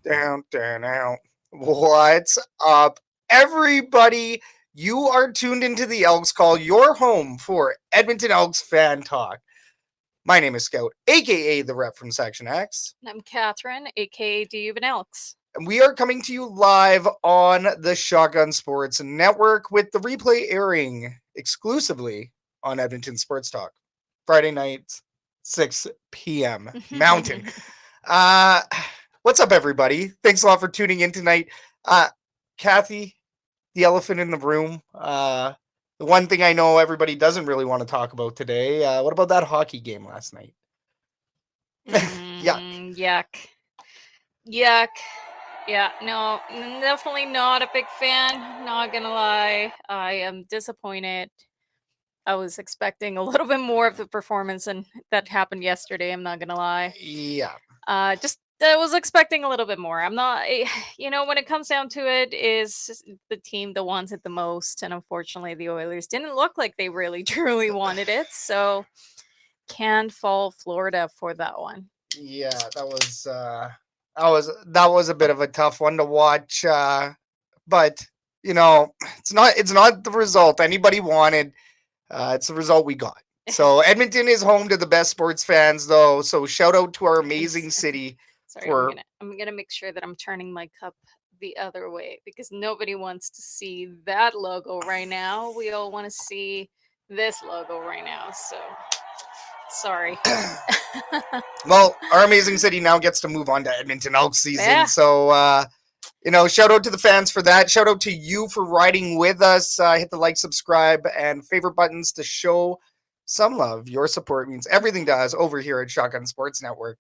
Down, down, down. What's up, everybody? You are tuned into the Elks Call, your home for Edmonton Elks fan talk. My name is Scout, aka the rep from Section X, And I'm Catherine, aka Do You Even Elks? and we are coming to you live on the Shotgun Sports Network with the replay airing exclusively on Edmonton Sports Talk. Friday nights, 6 p.m. Mountain. Uh, what's up, everybody? Thanks a lot for tuning in tonight. Kathy, the elephant in the room. The one thing I know everybody doesn't really want to talk about today. What about that hockey game last night? Yuck. Yuck. Yuck. Yeah, no, definitely not a big fan. Not gonna lie. I am disappointed. I was expecting a little bit more of the performance and that happened yesterday. I'm not gonna lie. Yeah. Just I was expecting a little bit more. I'm not, when it comes down to it, is the team that wants it the most, and unfortunately, the Oilers didn't look like they really truly wanted it. So can't fault Florida for that one. Yeah, that was a bit of a tough one to watch. But it's not the result anybody wanted. It's the result we got. So Edmonton is home to the best sports fans, though. So shout out to our amazing city. Sorry, For I'm gonna make sure that I'm turning my cup the other way because nobody wants to see that logo right now. We all want to see this logo right now. So sorry. well, our amazing city now gets to move on to Edmonton Elks season. Yeah. So shout out to the fans for that. Shout out to you for riding with us. Hit the like, subscribe, and favorite buttons to show some love. Your support means everything to us over here at Shotgun Sports Network.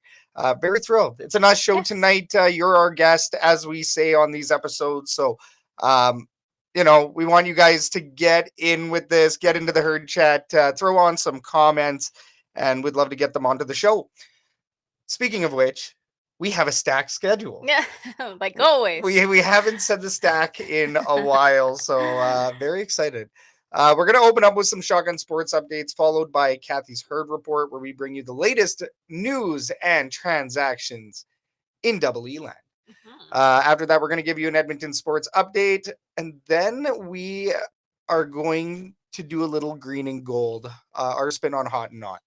Very thrilled. It's a nice show Yes. tonight. You're our guest, as we say on these episodes. So, we want you guys to get in with this, get into the herd chat, throw on some comments, and we'd love to get them onto the show. Speaking of which, we have a stacked schedule. Yeah, like always. We haven't said the stack in a while, so very excited. We're going to open up with some Shotgun Sports updates, followed by Kathy's Herd Report, where we bring you the latest news and transactions in Double E land. After that, we're going to give you an Edmonton Sports update, and then we are going to do a little green and gold, our spin on hot and not.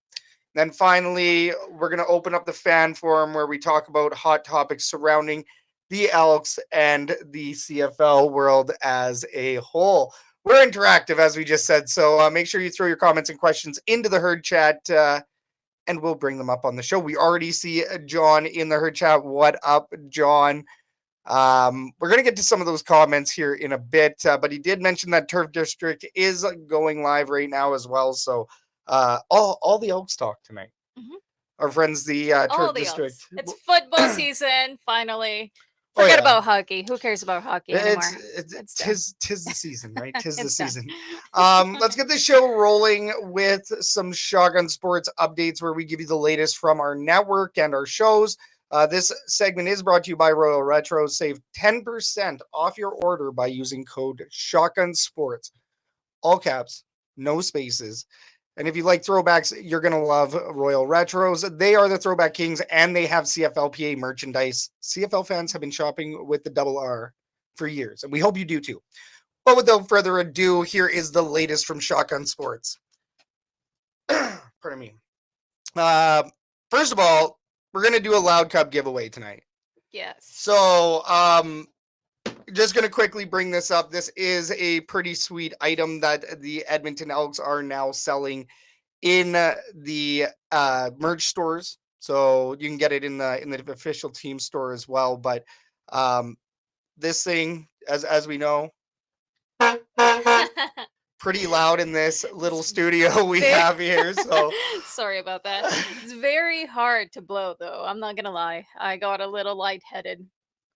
Then finally, we're going to open up the fan forum where we talk about hot topics surrounding the Elks and the CFL world as a whole. We're interactive, as we just said, so make sure you throw your comments and questions into the herd chat, and we'll bring them up on the show. We already see John in the herd chat. What up, John? We're going to get to some of those comments here in a bit, but he did mention that Turf District is going live right now as well, so all the Elks talk tonight. Our friends, the Turf District. Elks. It's football season, finally. Forget about hockey. Who cares about hockey anymore? Tis the season, right? Tis the It's season. Let's get this show rolling with some Shotgun Sports updates where we give you the latest from our network and our shows. This segment is brought to you by Royal Retro. Save 10% off your order by using code Shotgun Sports. All caps, no spaces. And if you like throwbacks, you're going to love Royal Retros. They are the throwback kings, and they have CFLPA merchandise. CFL fans have been shopping with the double R for years, and we hope you do too. But without further ado, here is the latest from Shotgun Sports. Pardon me. First of all, we're going to do a Loud Cup giveaway tonight. Yes. So, just going to quickly bring this up. This is a pretty sweet item that the Edmonton Elks are now selling in the merch stores. So you can get it in the official team store as well. But this thing, as we know, pretty loud in this little studio we have here. So sorry about that. It's very hard to blow, though. I'm not gonna lie. I got a little lightheaded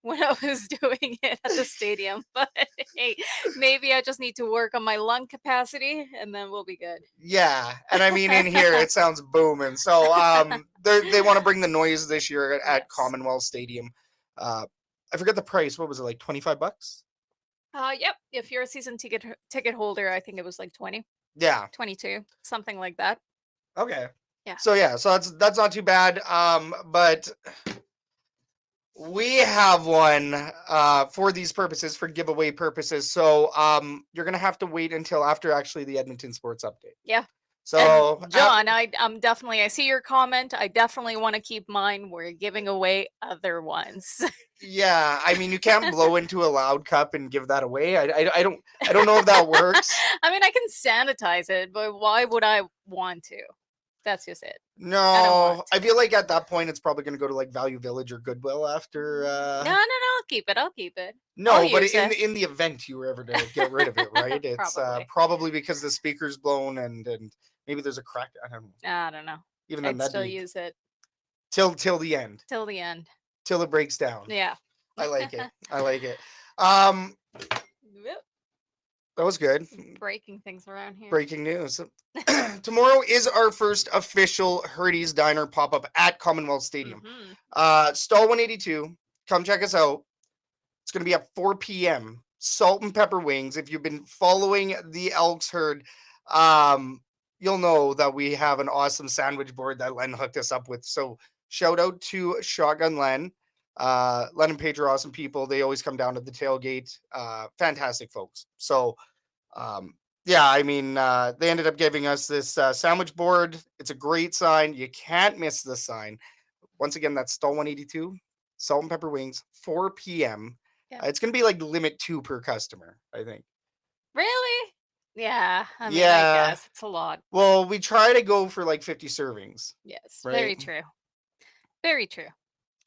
when I was doing it at the stadium. But hey, maybe I just need to work on my lung capacity, and then we'll be good. Yeah, and I mean in here it sounds booming. So they want to bring the noise this year at Commonwealth Stadium. I forget the price. What was it, like $25? Yep. If you're a season ticket holder, I think it was like 20. Yeah. 22, something like that. Okay. Yeah. So that's not too bad. But We have one for these purposes, for giveaway purposes. So you're gonna have to wait until after actually the Edmonton Sports update. Yeah. So And John, I'm definitely, I see your comment. I definitely want to keep mine. We're giving away other ones. yeah, I mean you can't blow into a loud cup and give that away. I don't know if that works. I mean, I can sanitize it, but why would I want to? That's just it. No, I feel like at that point it's probably gonna go to like Value Village or Goodwill after. No, I'll keep it. I'll keep it. No, but in the event you were ever to get rid of it, right? It's probably because the speaker's blown and maybe there's a crack. I don't know. Even then, I'd that'd still be use it till the end. till the end. Till it breaks down. Yeah. I like it. I like it. Yep. That was good. Breaking things around here. Breaking news. Tomorrow is our first official Herdy's Diner pop-up at Commonwealth Stadium. Stall 182. Come check us out. It's going to be at 4 p.m. Salt and pepper wings. If you've been following the Elks herd, you'll know that we have an awesome sandwich board that Len hooked us up with. So shout out to Shotgun Len. Len and Paige are awesome people. They always come down to the tailgate. Fantastic folks. So, yeah, I mean, they ended up giving us this sandwich board. It's a great sign. You can't miss this sign. Once again, that's Stall 182, Salt and Pepper Wings, 4 p.m. Yeah. It's going to be like limit 2 per customer, I think. Really? Yeah. I mean, I guess it's a lot. Well, we try to go for like 50 servings. Yes, right? Very true. Very true.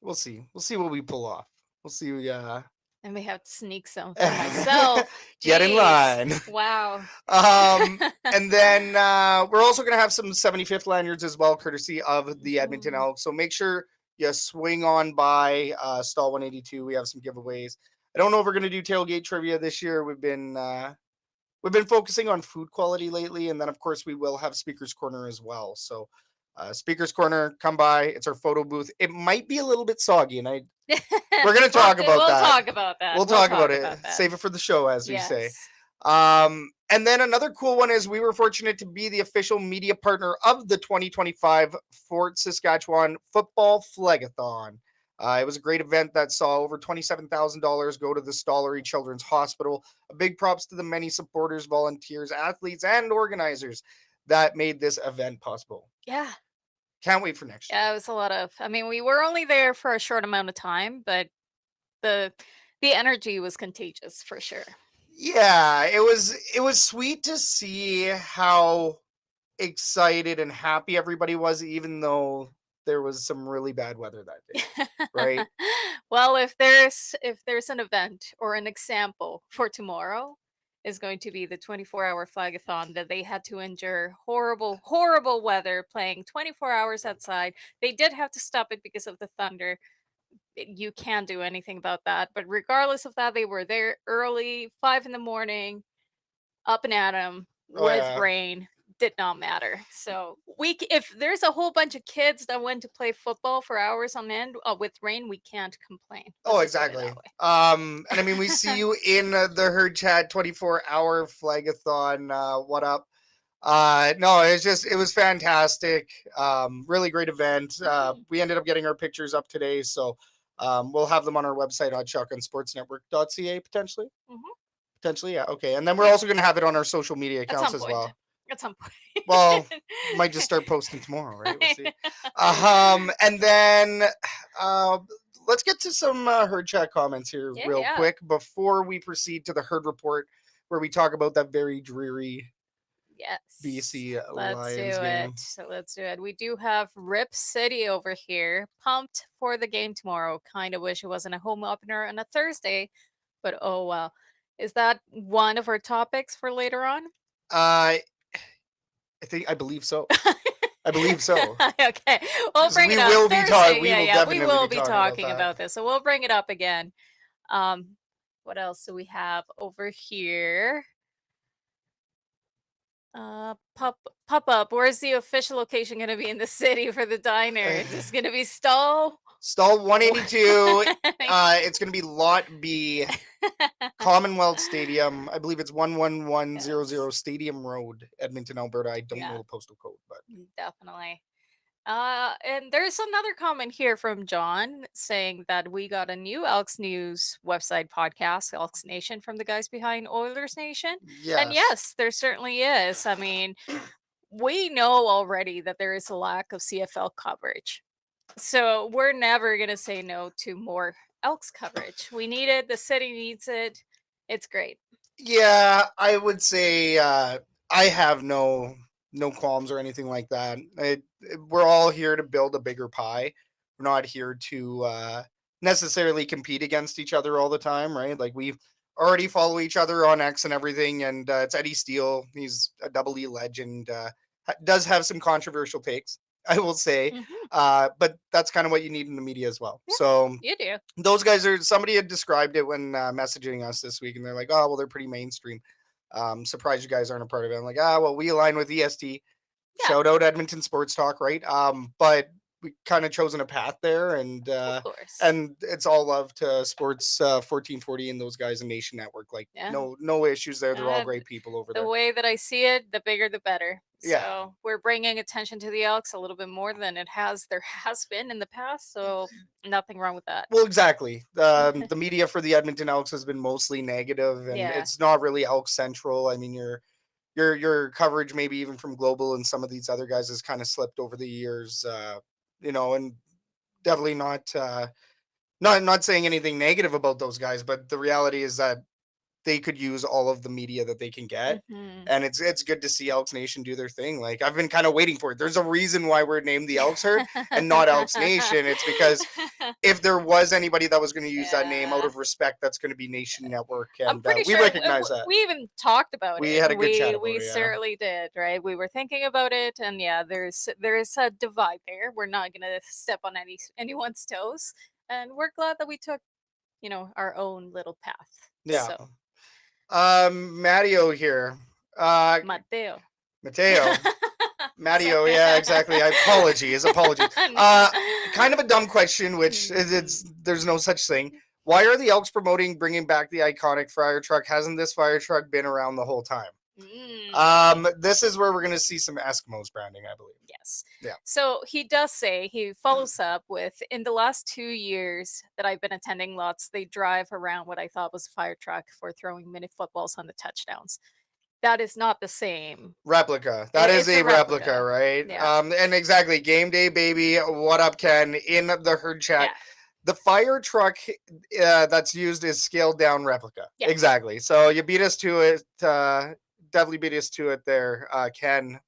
We'll see. We'll see what we pull off. We'll see. And we have to sneak some for myself. Get in line. Wow. And then we're also going to have some 75th lanyards as well, courtesy of the Edmonton Elks. So make sure you swing on by Stall 182. We have some giveaways. I don't know if we're going to do tailgate trivia this year. We've been focusing on food quality lately, and then of course we will have Speaker's Corner as well. So Speaker's Corner, come by. It's our photo booth. It might be a little bit soggy, and we're going to talk about that. We'll talk about that. We'll talk about it. Save it for the show, as we say. And then another cool one is we were fortunate to be the official media partner of the 2025 Fort Saskatchewan Football Flag-a-thon. It was a great event that saw over $27,000 go to the Stollery Children's Hospital. A big props to the many supporters, volunteers, athletes, and organizers that made this event possible. Yeah. Can't wait for next year. Yeah, it was a lot of, I mean, we were only there for a short amount of time, but the energy was contagious for sure. Yeah, it was sweet to see how excited and happy everybody was, even though there was some really bad weather that day, right? Well, if there's an event or an example for tomorrow, is going to be the 24-hour Flag-a-thon that they had to endure horrible weather, playing 24 hours outside. They did have to stop it because of the thunder. You can't do anything about that, but regardless of that, they were there early, 5 a.m, up and at 'em with rain. Did not matter. So if there's a whole bunch of kids that went to play football for hours on end with rain, we can't complain. Oh, exactly. And I mean, we see you in the Herd Chat 24-hour Flag-a-thon. What up? No, it was fantastic. Really great event. We ended up getting our pictures up today, so we'll have them on our website on shotgunsportsnetwork.ca potentially. Potentially, yeah. Okay, and then we're also going to have it on our social media accounts as well. At some point. Well, might just start posting tomorrow, right? We'll see. And then let's get to some Herd Chat comments here real quick before we proceed to the Herd Report, where we talk about that very dreary BC Lions game. So let's do it. We do have Rip City over here, pumped for the game tomorrow. Kind of wish it wasn't a home opener on a Thursday, but oh well. Is that one of our topics for later on? I believe so. I believe so. Okay, we'll bring it up. We will be talking about this, so we'll bring it up again. What else do we have over here? Pop up. Where's the official location going to be in the city for the diner? Is this going to be Stall 182. It's going to be Lot B, Commonwealth Stadium. I believe it's 11100 Stadium Road, Edmonton, Alberta. I don't know the postal code, but definitely. And there's another comment here from John saying that we got a new Elks News website podcast, Elks Nation, from the guys behind Oilers Nation. And Yes. yes, there certainly is. I mean, we know already that there is a lack of CFL coverage. So we're never going to say no to more Elks coverage. We need it. The city needs it. It's great. Yeah, I would say I have no qualms or anything like that. We're all here to build a bigger pie. We're not here to necessarily compete against each other all the time, right? Like we already follow each other on X and everything, and it's Eddie Steele. He's a double E legend. Does have some controversial takes, I will say, Hmm. but that's kind of what you need in the media as well. Yeah, So you do. those guys are, somebody had described it when messaging us this week, and they're like, oh well, they're pretty mainstream. Surprised you guys aren't a part of it. I'm like, well, we align with EST. Yeah, Shout out Edmonton Sports Talk, right? But we kind of chosen a path there, of course. and it's all love to Sports 1440 and those guys in Nation Network. Like Yeah. no issues there. They're all Uh, great people over the there. way that I see it, the bigger the better. Yeah. So we're bringing attention to the Elks a little bit more than it has there has been in the past. So nothing wrong with that. Well, exactly. The media for the Edmonton Elks has been mostly negative, and Yeah. it's not really Elk central. I mean, your coverage, maybe even from Global and some of these other guys, has kind of slipped over the years. And definitely not saying anything negative about those guys, but the reality is that they could use all of the media that they can get. Hmm. And it's good to see Elks Nation do their thing. Like I've been kind of waiting for it. There's a reason why we're named the Elks Herd and not Elks Nation. It's because if there was anybody that was going to use that name out Yeah. of respect, that's going to be Nation Network, I'm and pretty we sure recognize that. we even talked about We it. had a good chat about We it. Yeah. certainly did, right? We were thinking about it, and yeah, there is a divide there. We're not gonna step on anyone's toes, and we're glad that we took our own little path. Yeah. So Matteo here. Uh, Mateo. Mateo. Sorry. Matteo, yeah, exactly. Apologies. Kind of a dumb question, which it's there's no such thing. Why are the Elks promoting bringing back the iconic fire truck? Hasn't this fire truck been around the whole time? This is where we're gonna see some Eskimos branding, I believe. Yes. Yeah. So he does say, he follows up with, in the last 2 years that I've been attending lots, they drive around what I thought was a fire truck for throwing mini footballs on the touchdowns. That is not the same. Replica. That is It's a a replica, replica. right? Yeah. And exactly. Game day, baby. What up, Ken? In the herd chat. Yeah. The fire truck that's used is scaled down replica. Yeah. Exactly. So you beat us to it. Definitely beat us to it there, Ken.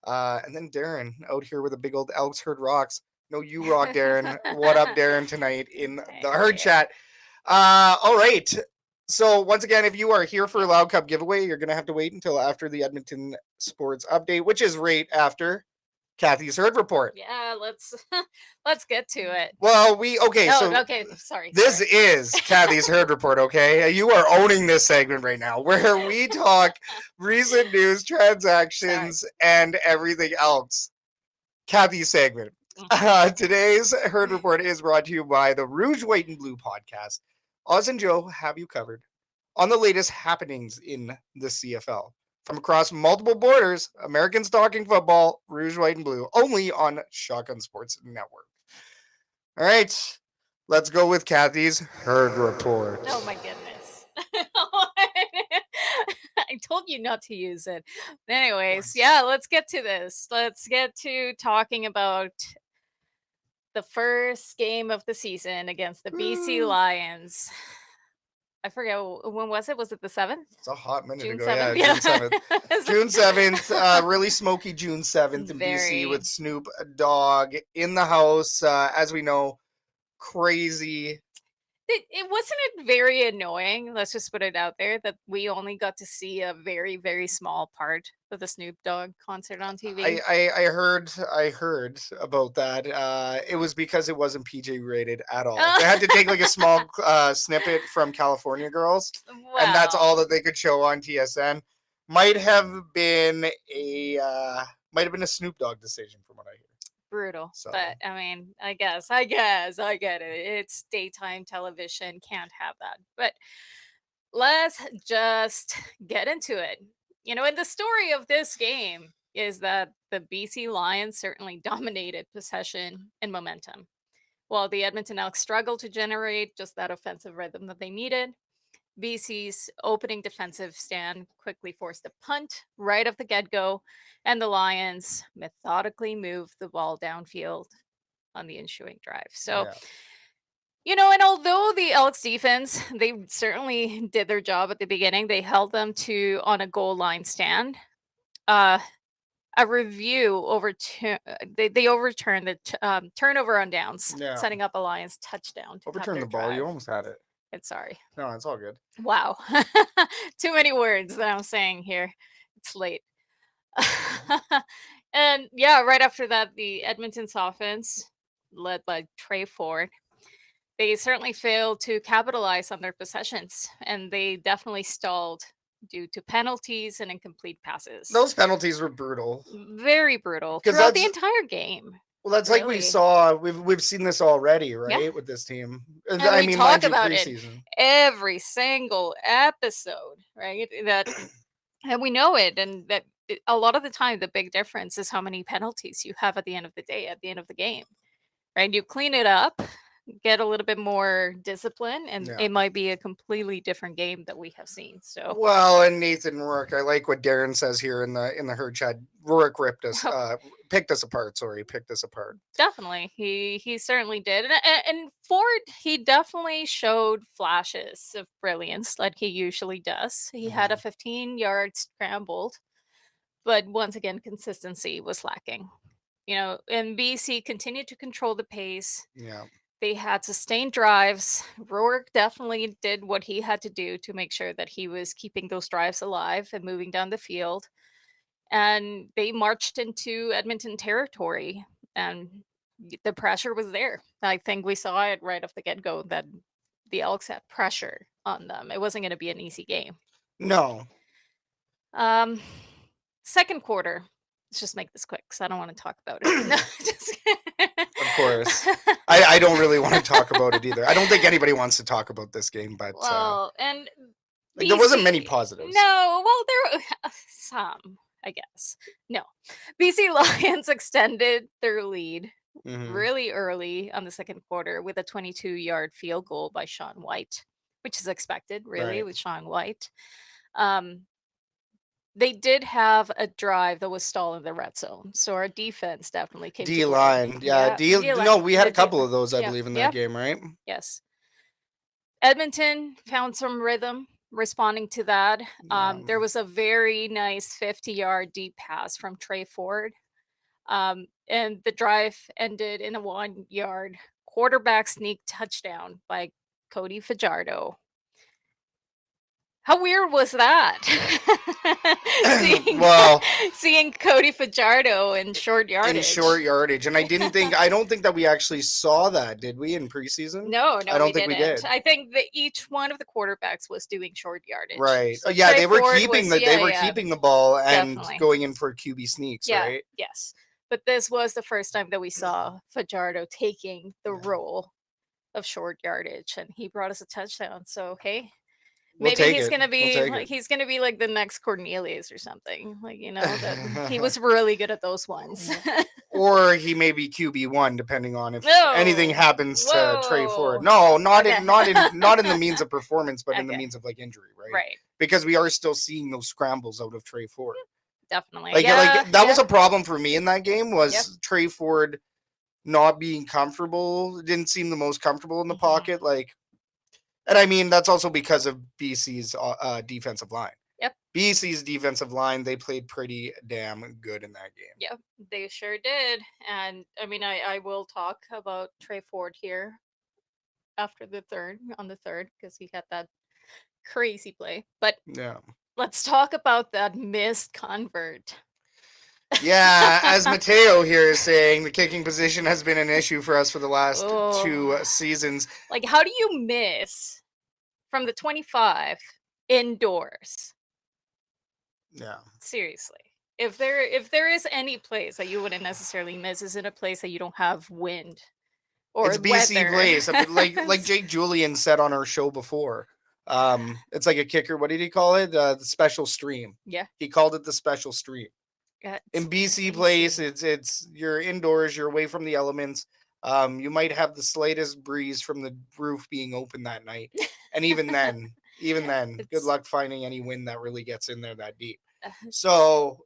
And then Darren out here with a big old Elks Herd rocks. No, you rock, Darren. What up, Darren? Tonight in the herd chat. All right. So once again, if you are here for a Loud Cup giveaway, you're gonna have to wait until after the Edmonton Sports update, which is right after Kathy's herd report. Yeah, let's get to it. Well, Oh, okay. Sorry. This is Kathy's herd report. Okay, you are owning this segment right now, where we talk recent news, transactions, and everything else. Kathy's segment. Today's herd report is brought to you by the Rouge, White, and Blue podcast. Oz and Joe have you covered on the latest happenings in the CFL. From across multiple borders, Americans talking football, Rouge, White, and Blue, only on Shotgun Sports Network. All right, let's go with Kathy's herd report. Oh my goodness. I told you not to use it. Anyways, yeah, let's get to this. Let's get to talking about the first game of the season against the BC Lions. I forget, when was it? Was it the 7th? It's a hot minute June ago. 7th? Yeah, June 7th. June 7th, really smoky June 7th in BC with Snoop Dogg in the house. As we know, crazy. It wasn't it very annoying, let's just put it out there, that we only got to see a very, very small part of the Snoop Dogg concert on TV. I heard about that. It was because it wasn't PG rated at all. They had to take like a small snippet from California Girls, and that's all that they could show on TSN. Might have been a Snoop Dogg decision, from what I hear. Brutal. So. But I mean, I guess I get it. It's daytime television, can't have that. But let's just get into it. In the story of this game, is that the BC Lions certainly dominated possession and momentum, while the Edmonton Elks struggled to generate just that offensive rhythm that they needed. BC's opening defensive stand quickly forced a punt right off the get go, and the Lions methodically moved the ball downfield on the ensuing drive. So, Yeah. and although the Elks defense, they certainly did their job at the beginning, they held them to on a goal line stand. Uh, a review they overturned the turnover on downs, Yeah. setting up a Lions touchdown to cut Overturn their the ball. You drive. almost had it. It's sorry. No, it's all good. Wow. Too many words that I'm saying here. It's late. And yeah, right after that, the Edmonton's offense, led by Tre Ford, they certainly failed to capitalize on their possessions, and they definitely stalled due to penalties and incomplete passes. Those penalties were brutal. Very brutal 'Cause throughout the that's- entire game. Well, that's like we Really. saw. We've seen this already, right? Yeah. With this team. And I we mean, talk mind you, about it preseason. every single episode, right? That and we know it, and that a lot of the time the big difference is how many penalties you have at the end of the day, at the end of the game, right? You clean it up, get a little bit more discipline, and Yeah. it might be a completely different game that we have seen. So Well, and Nathan Rourke, I like what Darren says here in the herd chat. Rourke picked us apart. Sorry, picked us apart. definitely, he certainly did, and Ford, he definitely showed flashes of brilliance like he usually does. He had a 15-yard scrambled, but once again, consistency was lacking. And BC continued to control the pace. Yeah. They had sustained drives. Rourke definitely did what he had to do to make sure that he was keeping those drives alive and moving down the field. And they marched into Edmonton territory, and the pressure was there. I think we saw it right off the get go that the Elks had pressure on them. It wasn't going to be an easy game. No. Second quarter. Let's just make this quick because I don't want to talk about it. No, just Of course. I don't really want to talk about it either. I don't think anybody wants to talk about this game, but well, and there wasn't BC many positives. No, well, there some, I guess. No, BC Lions extended their lead really early on the second quarter with a 22-yard field goal by Sean White, which is expected, really, Right. with Sean White. They did have a drive that was stalled in the red zone, so our defense definitely came to play. D-line. Yeah, D-line. No, we had The a couple D- of those, I yeah, believe, in that yep. game, right? Yes. Edmonton found some rhythm responding to that. There was a very nice 50-yard deep pass from Tre Ford. And the drive ended in a 1-yard quarterback sneak touchdown by Cody Fajardo. How weird was that? Seeing Cody Fajardo in short yardage. And I don't think that we actually saw that, did we, in preseason? No, I don't think we did. I think that each one of the quarterbacks was doing short yardage. Right. So yeah, Tre they were Ford keeping was- keeping the ball and Definitely. going in for QB sneaks, right? Yes. But this was the first time that we saw Fajardo taking the role of short yardage, and he brought us a touchdown. So hey, maybe he's gonna be like the next Cornelius or something. That he was really good at those ones. Or he may be QB1, depending on if anything happens to Tre Ford. Whoa. No, not in the means of performance, but in the means of like injury, right? Right. Because we are still seeing those scrambles out of Tre Ford. Definitely. That was a problem for me in that game, was Tre Ford not being comfortable. Didn't seem the most comfortable in the pocket. And I mean, that's also because of BC's defensive line. Yep. BC's defensive line, they played pretty damn good in that game. Yep, they sure did. And I mean, I will talk about Tre Ford here after on the third, because he had that crazy play. But yeah, let's talk about that missed convert. Yeah, as Mateo here is saying, the kicking position has been an issue for us for the last 2 seasons. Like, how do you miss from the 25 indoors? Yeah. Seriously. If there is any place that you wouldn't necessarily miss, is it a place that you don't have wind or it's BC weather? place. like Jake Julian said on our show before. It's like a kicker. What did he call it? The special stream. Yeah. He called it the special stream. It's In BC place, crazy. it's you're indoors, you're away from the elements. You might have the slightest breeze from the roof being open that night, and even then, good It's luck finding any wind that really gets in there that deep. uh, So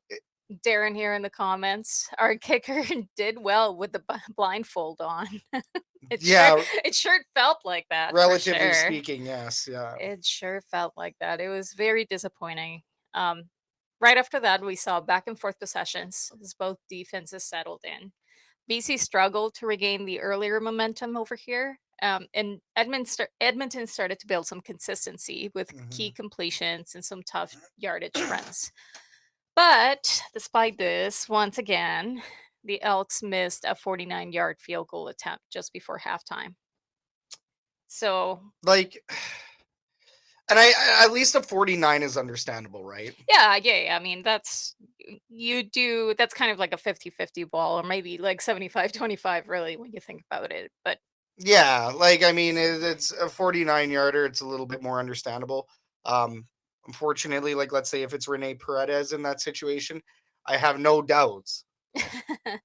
Darren here in the comments. Our kicker did well with the blindfold on. It sure yeah, it sure felt like that for relatively sure. speaking, yes, yeah. It sure felt like that. It was very disappointing. Um, right after that, we saw back and forth possessions as both defenses settled in. BC struggled to regain the earlier momentum over here. And Edmonton started to build some consistency with key Mhm. completions and some tough yardage runs. But despite this, once again, the Elks missed a 49-yard field goal attempt just before halftime. So, Like, and at least a 49 is understandable, right? yeah, I mean, that's kind of like a 50-50 ball, or maybe like 75-25, really, when you think about it. But Yeah, like I mean, it's a 49 yarder. It's a little bit more understandable. Um, Unfortunately, like let's say if it's Rene Paredes in that situation, I have no doubts.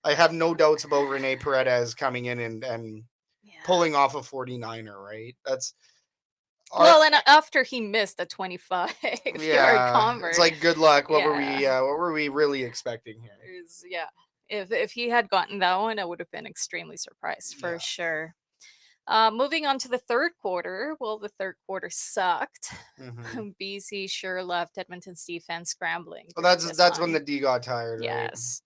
I have no doubts about Rene Paredes coming in and yeah. pulling off a 49er, right? That's our Well, and after he missed a 25-yard yeah. It's convert, like good luck. yeah, What were we really expecting here? yeah. If he had gotten that one, I would have been extremely surprised for Yeah. sure. Moving on to the third quarter. Well, the third quarter sucked. Hmm. BC sure left Edmonton's defense scrambling Well, during this that's when the one. D got tired, right? Yes.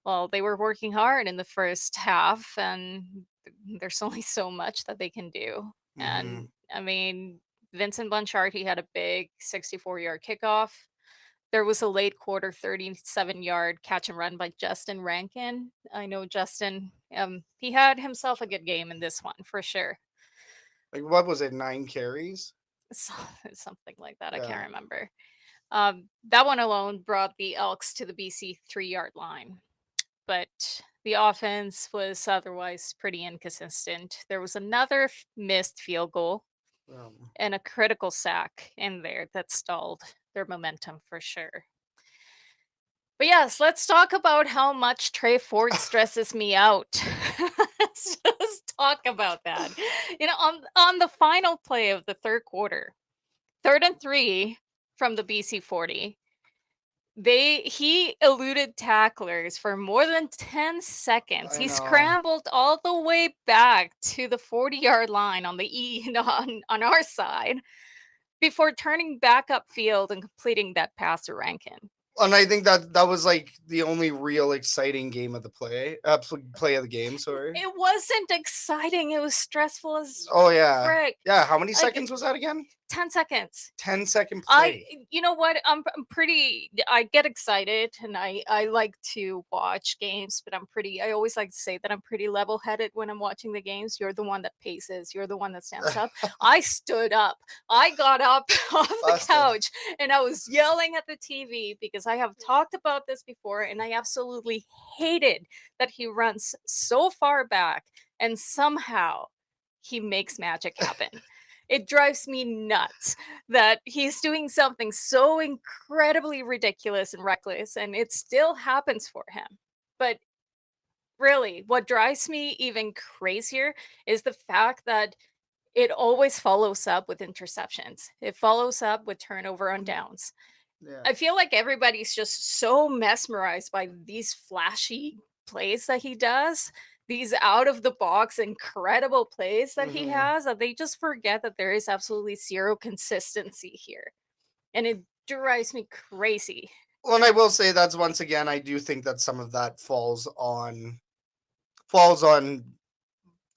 Well, they were working hard in the first half, and there's only so much that they can do. Hmm. And I mean, Vincent Blanchard, he had a big 64-yard kickoff. There was a late quarter 37-yard catch and run by Justin Rankin. I know Justin, he had himself a good game in this one for sure. Like what was it? 9 carries? So- Something like that. I Yeah. can't remember. That one alone brought the Elks to the BC 3-yard line. But the offense was otherwise pretty inconsistent. There was another missed field goal Um, and a critical sack in there that stalled their momentum for sure. But yes, let's talk about how much Tre Ford stresses me out. Let's just talk about that. On the final play of the third quarter, 3rd and 3 from the BC 40, he eluded tacklers for more than 10 seconds. I He know. scrambled all the way back to the 40-yard line on the on our side before turning back upfield and completing that pass to Rankin. And I think that was like the only real exciting game of the play of the game. Sorry. It wasn't exciting. It was stressful as Oh yeah, frick. yeah. How many Like seconds was that again? 10 seconds. 10-second I play. you know what? I'm pretty I get excited and I like to watch games, but I always like to say that I'm pretty level-headed when I'm watching the games. You're the one that paces, you're the one that stands up. I stood up. I got up off the Busted. couch and I was yelling at the TV because I have talked about this before and I absolutely hated that he runs so far back and somehow he makes magic happen. It drives me nuts that he's doing something so incredibly ridiculous and reckless, and it still happens for him. But really, what drives me even crazier is the fact that it always follows up with interceptions. It follows up with turnover on downs. Yeah. I feel like everybody's just so mesmerized by these flashy plays that he does, these out of the box incredible plays that he Hmm. has, that they just forget that there is absolutely zero consistency here. And it drives me crazy. Well, and I will say that's once again, I do think that some of that falls on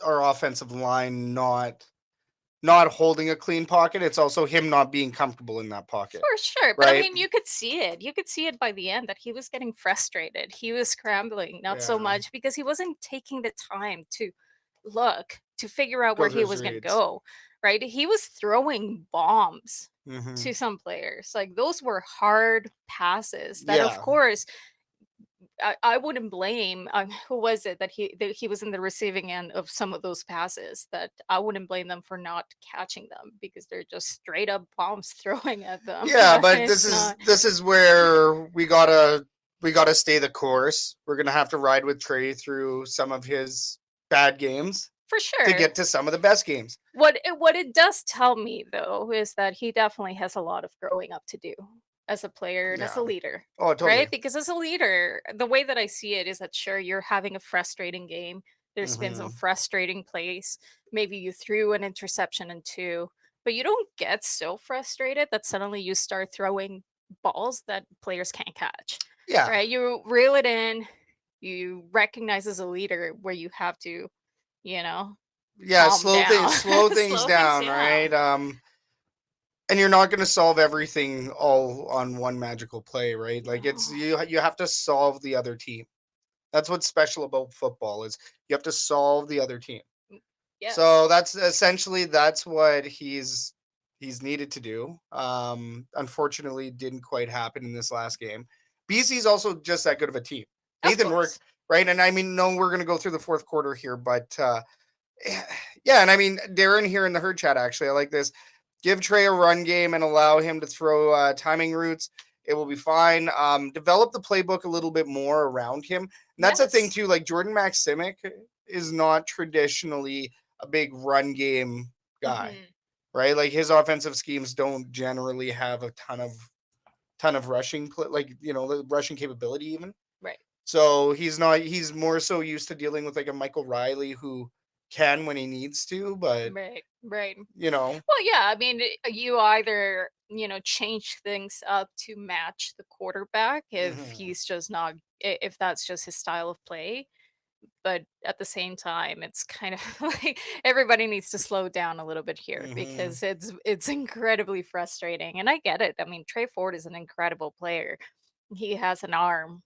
our offensive line not holding a clean pocket. It's also him not being comfortable in that pocket, For sure. But I right? mean, you could see it. You could see it by the end that he was getting frustrated. He was scrambling, not so Yeah. much because he wasn't taking the time to look, to figure out Go where through he his was going to reads. go, right? He was throwing bombs Hmm. to some players. Like those were hard passes that, of Yeah. course, I wouldn't blame who was it that he was in the receiving end of some of those passes, that I wouldn't blame them for not catching them because they're just straight up bombs throwing at them. Yeah, but It's not this is where we gotta we got to stay the course. We're going to have to ride with Tre through some of his bad games For to sure. get to some of the best games. What it does tell me though is that he definitely has a lot of growing up to do as a player and as a Yeah. leader. Oh, totally. Right? Because as a leader, the way that I see it is that sure you're having a frustrating game. There's been some Hmm. frustrating plays. Maybe you threw an interception and two, but you don't get so frustrated that suddenly you start throwing balls that players can't catch. Yeah. Right? You reel it in, you recognize as a leader where you have to, you know, Yeah, calm down, slow things slow things down, down. right? And you're not going to solve everything all on one magical play, right? Like it's No. you have to solve the other team. That's what's special about football is you have to solve the other team. So Yes. that's essentially that's what he's needed to do. Unfortunately, didn't quite happen in this last game. BC's also just that good of a team. Of Nathan Rourke, course. right? And I mean, no, we're gonna go through the fourth quarter here, but yeah, and I mean, Darren here in the herd chat actually, I like this. Give Tre a run game and allow him to throw timing routes. It will be fine. Develop the playbook a little bit more around him. And that's the thing Yes. too. Like Jordan Maximic is not traditionally a big run game guy, Hmm. right? Like his offensive schemes don't generally have a ton of rushing, like the rushing capability even. Right. So he's not. He's more so used to dealing with like a Michael Riley who can when he needs to, but Right. Right. you know. Well, yeah, I mean, you either, change things up to match the quarterback if Hmm. he's just not, if that's just his style of play. But at the same time, it's kind of like everybody needs to slow down a little bit here Hmm. because it's incredibly frustrating. And I get it. I mean, Tre Ford is an incredible player. He has an arm,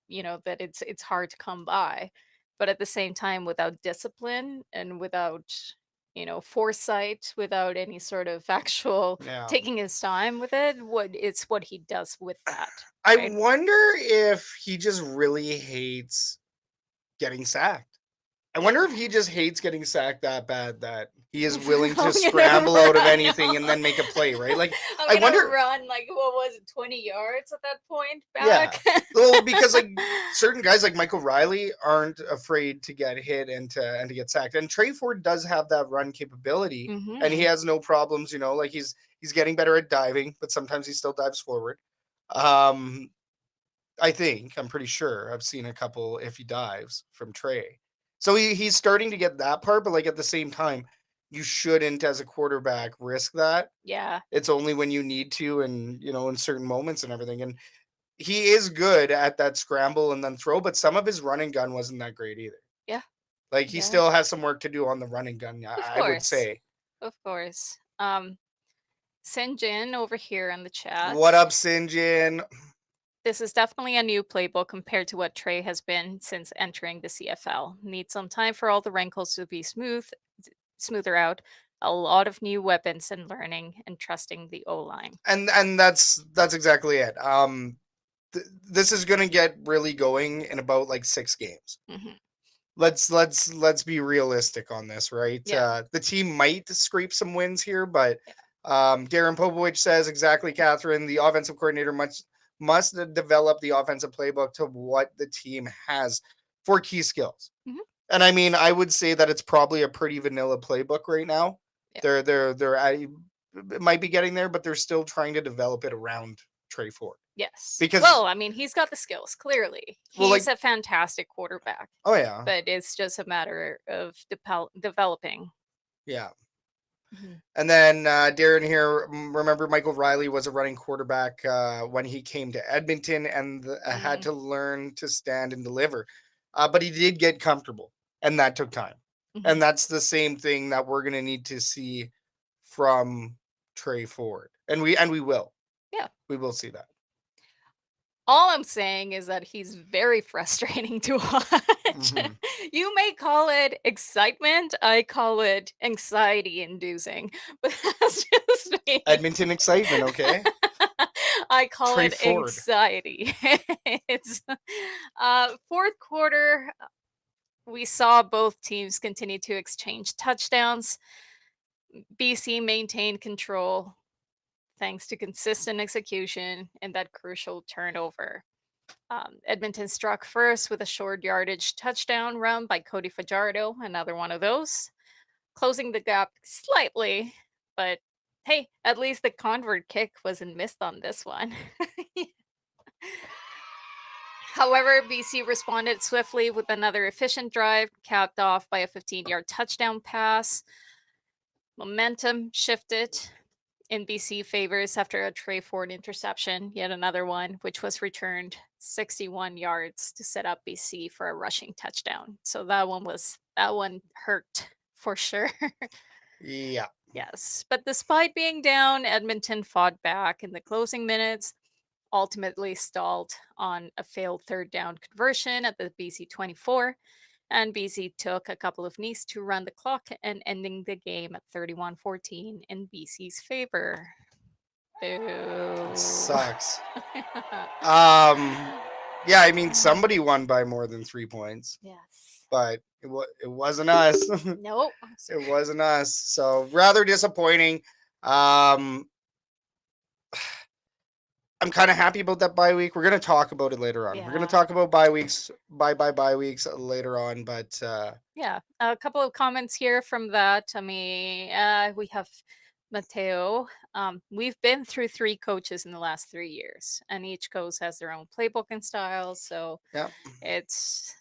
that it's hard to come by. But at the same time, without discipline and without, foresight, without any sort of actual Yeah. taking his time with it, what he does with that, I right? wonder if he just really hates getting sacked. I wonder if he just hates getting sacked that bad that he is willing to I'm gonna scramble out of run. anything and then make a play, right? Like I'm I gonna wonder, run like what was it, 20 yards at that point yeah. back? Well, because like certain guys like Michael Riley aren't afraid to get hit and to get sacked. And Tre Ford does have that run capability and he Hmm. has no problems, like he's getting better at diving, but sometimes he still dives forward. Um I'm pretty sure I've seen a couple if he dives from Tre. So he's starting to get that part, but like at the same time, you shouldn't as a quarterback risk that. Yeah, It's only when you need to and in certain moments and everything. And he is good at that scramble and then throw, but some of his run and gun wasn't that great either. yeah, Like he yeah. still has some work to do on the run and gun, Of I would course, say. of course. Sinjin over here in the chat. What up, Sinjin? This is definitely a new playbook compared to what Trey has been since entering the CFL. Need some time for all the wrinkles to be smoother out. A lot of new weapons and learning and trusting the O line. And that's exactly it. This is gonna get really going in about like 6 games. Hmm. Let's be realistic on this, right? Yeah, The team might scrape some wins here, but yeah, Darren Popovich says exactly, Catherine. The offensive coordinator must develop the offensive playbook to what the team has for key skills. hmm, And I mean, I would say that it's probably a pretty vanilla playbook right now. yeah. It might be getting there, but they're still trying to develop it around Tre Ford Yes. because Well, I mean, he's got the skills, clearly. well, He's like a fantastic quarterback, oh yeah, but it's just a matter of developing. yeah. Mhm. And then Darren here, remember Michael Riley was a running quarterback when he came to Edmonton and had Mm, to learn to stand and deliver. But he did get comfortable, and that took time. mhm. And that's the same thing that we're going to need to see from Tre Ford, and we will Yeah. see that. All I'm saying is that he's very frustrating to watch. Hmm. You may call it excitement, I call it anxiety inducing, but that's just me. Edmonton excitement, okay? I call Tre it Ford. anxiety. It's fourth quarter. We saw both teams continue to exchange touchdowns. BC maintained control thanks to consistent execution and that crucial turnover. Edmonton struck first with a short yardage touchdown run by Cody Fajardo, another one of those, closing the gap slightly. But hey, at least the convert kick wasn't missed on this one. However, BC responded swiftly with another efficient drive, capped off by a 15-yard touchdown pass. Momentum shifted in BC favors after a Tre Ford interception, yet another one, which was returned 61 yards to set up BC for a rushing touchdown. So that one hurt for sure. Yeah. Yes. But despite being down, Edmonton fought back in the closing minutes, ultimately stalled on a failed third down conversion at the BC 24, and BC took a couple of knees to run the clock and ending the game at 31-14 in BC's favor. Boo. It sucks. Yeah, I mean somebody won by more than 3 points, Yes. but it wasn't us. Nope. It wasn't us. So rather disappointing. Um, I'm kind of happy about that bye week. We're gonna talk about it later on. We're gonna Yeah. talk about bye weeks, bye weeks later on. But Yeah. A couple of comments here from that. I mean, we have Mateo. We've been through 3 coaches in the last 3 years, and each coach has their own playbook and style. So yeah, it's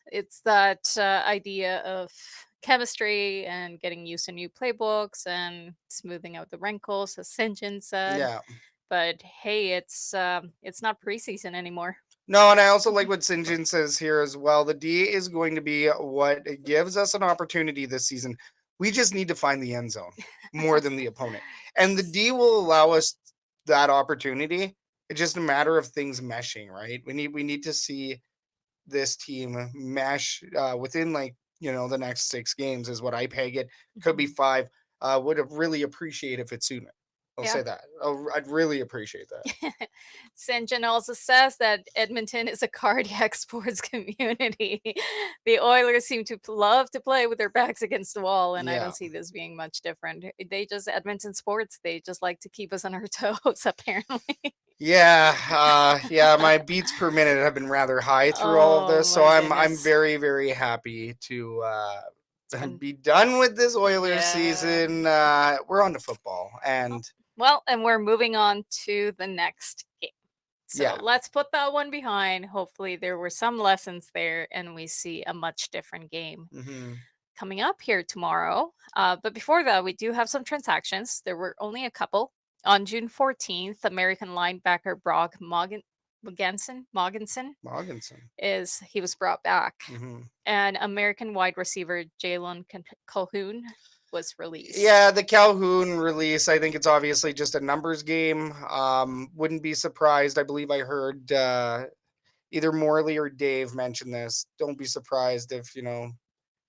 that idea of chemistry and getting used to new playbooks and smoothing out the wrinkles, as Sinjin said. yeah. But hey, it's not preseason anymore. No, and I also like what Sinjin says here as well. The D is going to be what gives us an opportunity this season. We just need to find the end zone more than the opponent. And the D will allow us that opportunity. It's just a matter of things meshing, right? We need to see this team mesh within the next 6 games is what I peg it. Could be Mhm. 5. Would have really appreciate if it's sooner. I'll Yeah. say that. I'd really appreciate that. Sinjin also says that Edmonton is a cardiac sports community. The Oilers seem to love to play with their backs against the wall, and I Yeah. don't see this being much different. Edmonton Sports, they just like to keep us on our toes, apparently. Yeah, my beats per minute have been rather high through all of Oh this, so my I'm goodness. very very happy to And be done with this Oilers yeah. season. We're on to football, Oh, and well, and we're moving on to the next game. So yeah, let's put that one behind. Hopefully, there were some lessons there, and we see a much different game hmm coming up here tomorrow. But before that, we do have some transactions. There were only a couple. On June 14th, American linebacker Brock Moggensen Morganson. he was brought back, hmm and American wide receiver Jalen Calhoun was released. Yeah, the Calhoun release. I think it's obviously just a numbers game. Wouldn't be surprised. I believe I heard either Morley or Dave mention this. Don't be surprised if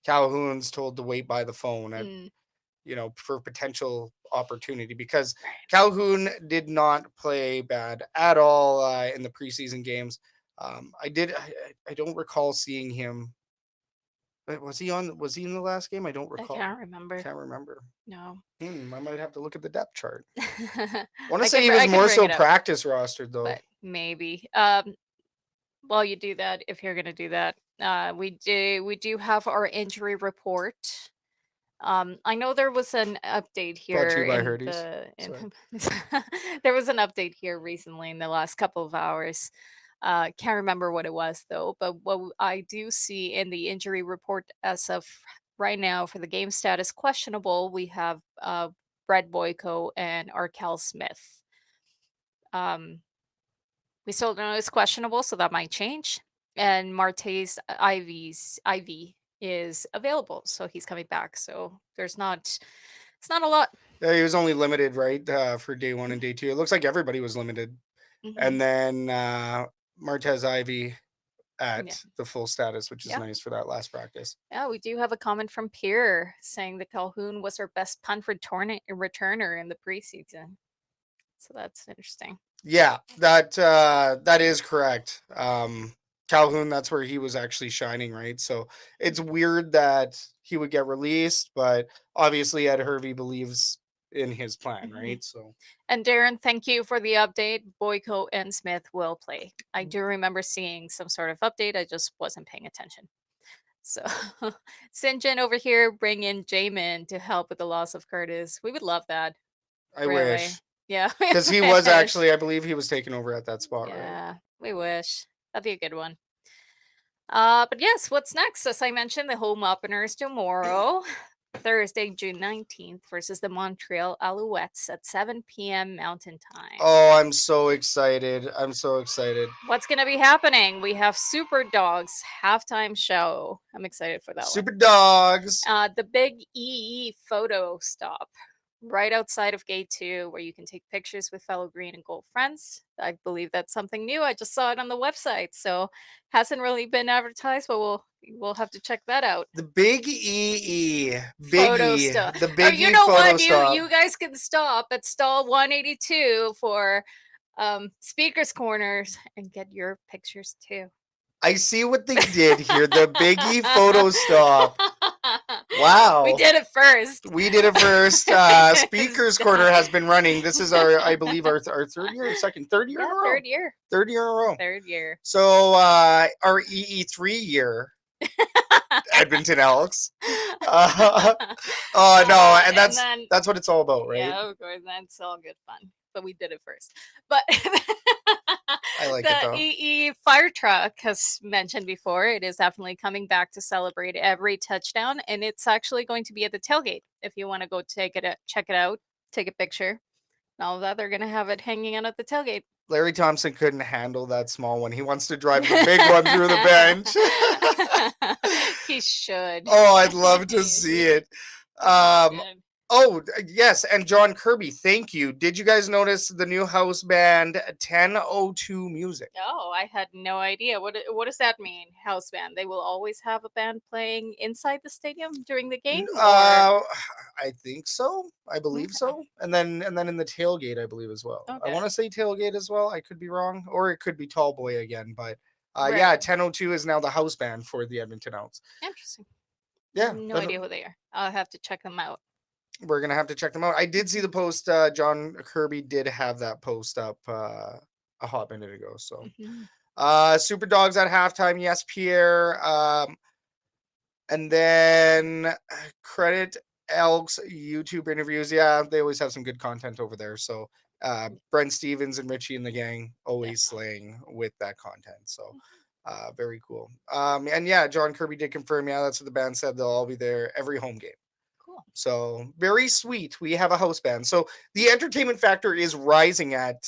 Calhoun's told to wait by the phone at Mm, for potential opportunity because right. Calhoun did not play bad at all in the preseason games. I don't recall seeing him. Wait, was he on? Was he in the last game? I don't I recall. can't remember. Can't remember. No. I might have to look at the depth chart. I want to I say can he was I can more bring so it up, practice rostered though. but maybe. While you do that, if you're gonna do that, we do have our injury report. I know there was an update Brought to here you by in Herdy's. the Sorry. there was an update here recently in the last couple of hours. Can't remember what it was though, but I do see in the injury report as of right now for the game status questionable, we have Brett Boyko and Arkel Smith. Um, we still don't know it's questionable, so that might change. And Marte's IV is available, so he's coming back. So it's not a lot. Yeah, he was only limited, right, for day 1 and day 2. It looks like everybody was limited, Hmm. and then Martez Ivy Yeah, at the full status, which is yeah, nice for that last practice. yeah. We do have a comment from Pierre saying that Calhoun was our best returner in the preseason. So that's interesting. Yeah, that is correct. Calhoun, that's where he was actually shining, right? So it's weird that he would get released, but obviously Ed Hervey believes in his plan, Mhm. right? So And Darren, thank you for the update. Boyko and Smith will play. I do remember seeing some sort of update. I just wasn't paying attention. So, Sinjin over here, bring in Jamin to help with the loss of Curtis. We would love that. I Really. wish, Yeah, we because he was wish. actually, I believe he was taking over at that spot, right? Yeah, we wish. That'd be a good one. But yes, what's next? As I mentioned, the home opener is tomorrow, Thursday, June 19th, versus the Montreal Alouettes at 7 p.m. Mountain Time. Oh, I'm so excited. I'm so excited. What's going to be happening? We have Super Dogs halftime show. I'm excited for that one. Super Dogs. The big EE photo stop right outside of Gate 2, where you can take pictures with fellow green and gold friends. I believe that's something new. I just saw it on the website, so hasn't really been advertised, but we'll have to check that out. The Big EE. Photo Biggie. stop. The Oh, Big you E know photo what? stop. You guys can stop at stall 182 for speakers corners and get your pictures too. I see what they did here. The Big E photo stop. Wow. We did it first. We did it first. Speakers Corner has been running. This is our, I believe, our third year, third year in a row. Third year. Third year in a row. Third year. So our EE3 year, Edmonton Elks. Oh no, and that's what it's all about, right? Yeah, of course, that's all good fun. But we did it first. But I like it though. The EE fire truck, as mentioned before, it is definitely coming back to celebrate every touchdown, and it's actually going to be at the tailgate. If you want to go check it out, take a picture, and all of that, they're gonna have it hanging out at the tailgate. Larry Thompson couldn't handle that small one. He wants to drive the big one through the bench. He should. Oh, I'd love to see it. Oh, yes, and John Kirby, thank you. Did you guys notice the new house band 1002 Music? Oh, I had no idea. What does that mean? House band? They will always have a band playing inside the stadium during the game? I think so. I believe Okay. so. And then in the tailgate, I believe as well. I Okay. want to say tailgate as well. I could be wrong, or it could be Tall Boy again. But Right. yeah, 1002 is now the house band for the Edmonton Elks. Interesting. Yeah, No idea who they are. I'll have to check them out. we're gonna have to check them out. I did see the post. John Kirby did have that post up a hot minute ago. So, Super Dogs at halftime. Yes, Pierre. And then credit Elks YouTube interviews. Yeah, they always have some good content over there. So, Brent Stevens and Richie and the gang always slaying with that content. So, very cool. And yeah, John Kirby did confirm. Yeah, that's what the band said. They'll all be there every home game. Cool. So very sweet. We have a house band. So the entertainment factor is rising at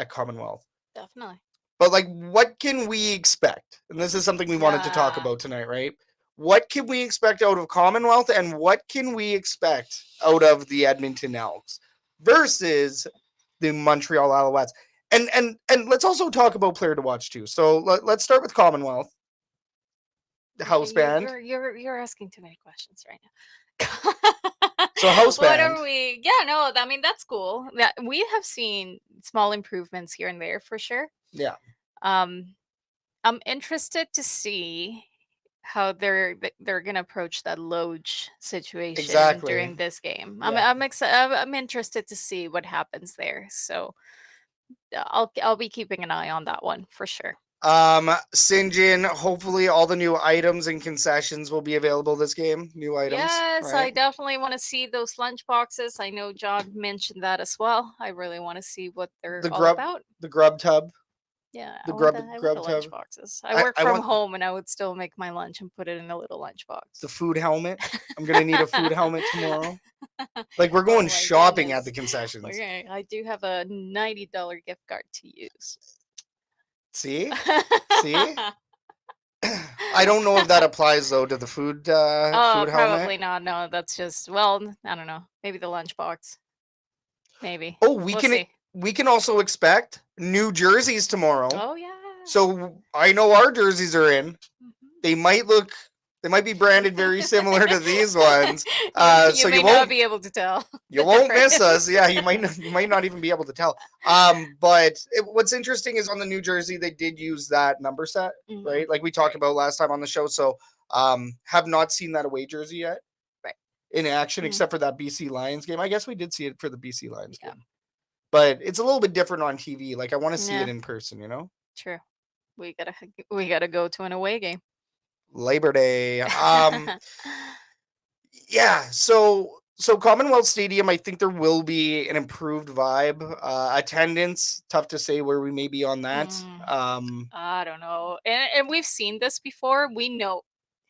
Commonwealth. Definitely. But like, what can we expect? And this is something we wanted to talk about tonight, right? What can we expect out of Commonwealth, and what can we expect out of the Edmonton Elks versus the Montreal Alouettes? And let's also talk about player to watch too. So let's start with Commonwealth. The house band. You're asking too many questions right now. So house band. What are we? Yeah, no, I mean that's cool. That we have seen small improvements here and there for sure. Yeah. I'm interested to see how they're gonna approach that Loge situation during this game. I'm interested to see what happens there. So I'll be keeping an eye on that one for sure. Sinjin, hopefully all the new items and concessions will be available this game. New items. Yes, right? I definitely want to see those lunch boxes. I know John mentioned that as well. I really want to see what they're all about. The grub tub. Yeah, The I grub want grub the tub. lunch boxes. I work from home and I would still make my lunch and put it in a little lunch box. The food helmet. I'm gonna need a food helmet tomorrow. Like we're going shopping at the concessions. Okay, I do have a $90 gift card to use. See? I don't know if that applies though to the food food probably helmet. not. No, that's just I don't know. Maybe the lunchbox. Maybe. Oh, we can also expect new jerseys tomorrow. Oh yeah. So I know our jerseys are in. They might be branded very similar to these ones. So you won't be able to tell. You won't miss us. Yeah, you might not even be able to tell. But what's interesting is on the new jersey they did use that number set, right? Like we talked about last time on the show. So have not seen that away jersey yet. Right. in action, Mhm. except for that BC Lions game. I guess we did see it for the BC Lions Yeah. game, but it's a little bit different on TV. Like I want to see it Yeah. in person, you know. True. We gotta we gotta go to an away game. Labor Day. Yeah. So Commonwealth Stadium, I think there will be an improved vibe. Attendance, tough to say where we may be on that. Mm, I don't know. And we've seen this before. We know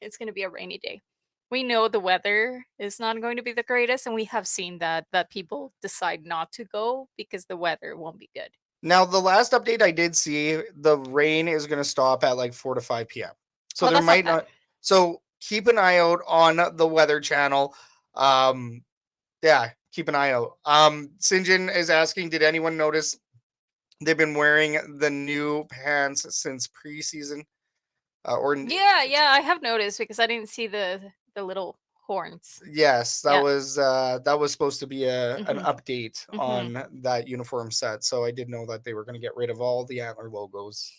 it's going to be a rainy day. We know the weather is not going to be the greatest, and we have seen that people decide not to go because the weather won't be good. Now, the last update I did see, the rain is going to stop at like 4 to 5 p.m. So Oh, there that's not might bad. not. So keep an eye out on the Weather Channel. Um, yeah, keep an eye out. Sinjin is asking, did anyone notice they've been wearing the new pants since preseason? Or Yeah, yeah, I have noticed because I didn't see the little horns. yes, Yeah. that was supposed to be an Mhm. update Mhm. on that uniform set. So I did know that they were going to get rid of all the antler logos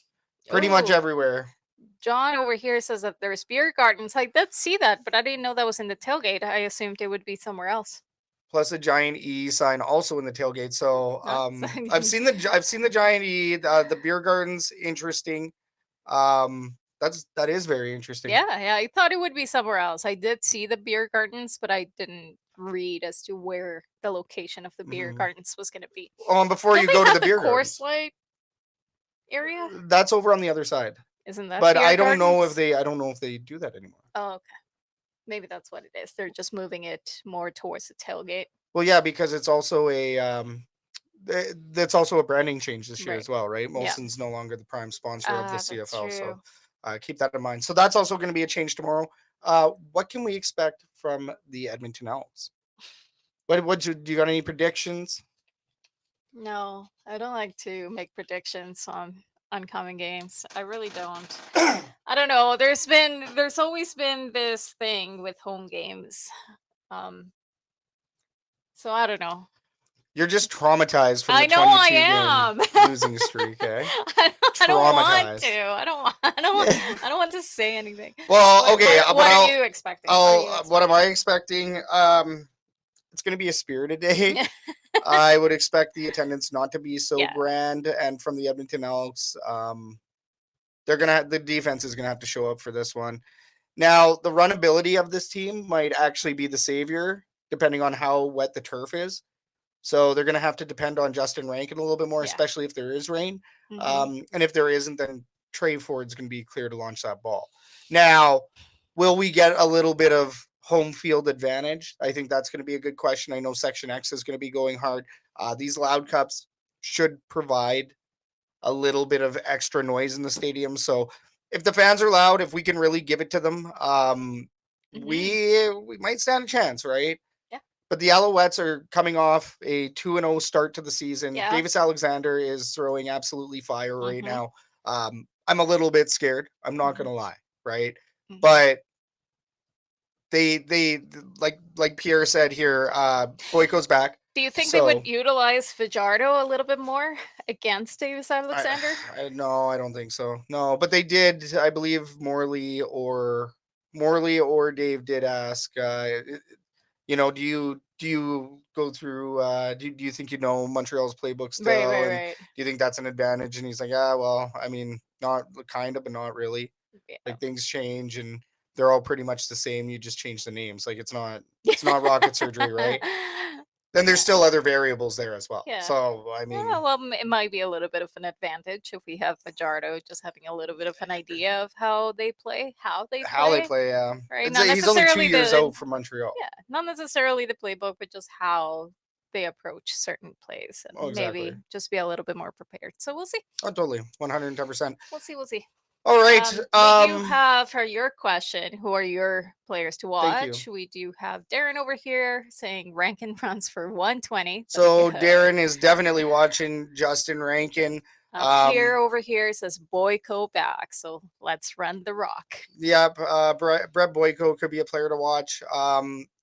pretty much Oh, everywhere. John over here says that there's beer gardens. I did see that, but I didn't know that was in the tailgate. I assumed it would be somewhere else. Plus a giant E sign also in the tailgate. So Nice. I've seen the giant E. The beer gardens interesting. That is very interesting. Yeah, yeah. I thought it would be somewhere else. I did see the beer gardens, but I didn't read as to where the location of the beer Mhm. gardens was going to be. Before Don't you they go to have the the beer course gardens, light area? that's over on the other side. Isn't that But beer gardens? I don't know if they do that anymore. Oh, okay. Maybe that's what it is. They're just moving it more towards the tailgate. Well, yeah, because it's also that's also a branding change this year Right. as well, right? Yeah. Molson's no longer the prime sponsor of the Ah, that's CFL, so true. keep that in mind. So that's also going to be a change tomorrow. What can we expect from the Edmonton Elks? Do you got any predictions? No, I don't like to make predictions on oncoming games. I really don't. I don't know. There's always been this thing with home games. Um, so I don't know. You're just traumatized from the I know I 22 game am. losing streak, eh? I don't want to. Traumatized. I don't want. I don't want. I don't want to say anything. Well, What okay, what but what are you expecting? What are you what am I expecting? expecting? It's going to be a spirited day. I would expect the attendance not to be so Yeah. grand, and from the Edmonton Elks, the defense is gonna have to show up for this one. Now, the runability of this team might actually be the savior, depending on how wet the turf is. So they're gonna have to depend on Justin Rankin a little bit more, Yeah. especially if there is rain. Hmm. And if there isn't, then Tre Ford's gonna be clear to launch that ball. Now, will we get a little bit of home field advantage? I think that's going to be a good question. I know Section X is going to be going hard. These loud cups should provide a little bit of extra noise in the stadium. So if the fans are loud, if we can really give it to them, Hmm. we might stand a chance, right? Yeah. But the Alouettes are coming off a 2-0 start to the season. Yeah. Davis Alexander is throwing absolutely fire right Hmm. now. I'm a little bit scared. I'm not Hmm. gonna lie, right? Hmm. But they like Pierre said here, Boyko's back. Do you think they So would utilize Fajardo a little bit more against Davis I, Alexander? no, I don't think so. No, but they did. I believe Morley or Dave did ask. Do you go through? Do you think you know Montreal's playbook Right, still? right, And right. do you think that's an advantage? And he's like, yeah, well, I mean, not kind of, but not really. Yeah. Like things change, and they're all pretty much the same. You just change the names. Like it's not rocket surgery, right? Then there's Yeah. still other variables there as well. Yeah. So I Yeah, mean, well, it might be a little bit of an advantage if we have Fajardo just having a little bit of an idea of how they how they play, play. right? Not He's only two necessarily years the out from Montreal. yeah, not necessarily the playbook, but just how they approach certain plays Oh, and exactly. maybe just be a little bit more prepared. So we'll see. Oh, totally, 110%. We'll see. We'll see. All right. We do have for your question, who are your players to Thank you. watch? We do have Darren over here saying Rankin runs for 120. That's So good. Darren is definitely watching Justin Rankin. Pierre Um, over here says Boyko back. So let's run the rock. yep. Brett Boyko could be a player to watch.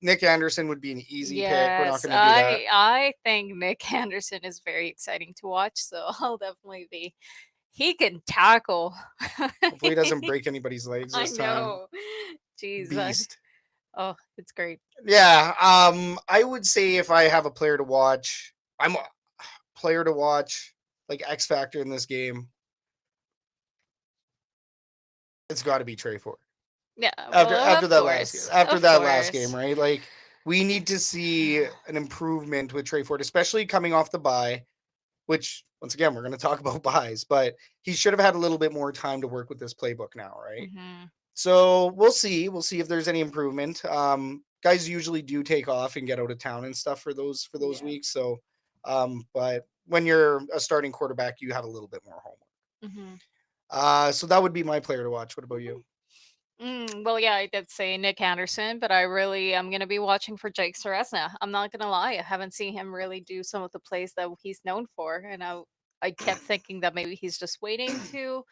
Nick Anderson would be an easy pick. We're not Yes, going to do that. I think Nick Anderson is very exciting to watch. So I'll definitely be. He can tackle. Hopefully, he doesn't break anybody's legs I this time. know. Jeez. Beast. Oh, it's great. Yeah, I would say if I have a player to watch, I'm a player to watch, like X Factor in this game. It's got to be Tre Ford. Yeah, After well, after of that last course. after Of that last game, course. right? Like we need to see an improvement with Tre Ford, especially coming off the bye. Which once again we're going to talk about buys, but he should have had a little bit more time to work with this playbook now, right? Mhm. So we'll see. We'll see if there's any improvement. Guys usually do take off and get out of town and stuff for those Yeah. weeks. So, but when you're a starting quarterback, you have a little bit more homework. Mhm. So that would be my player to watch. What about you? Well, yeah, I did say Nick Anderson, but I really am going to be watching for Jake Seresna. I'm not going to lie. I haven't seen him really do some of the plays that he's known for. And I kept thinking that maybe he's just waiting to,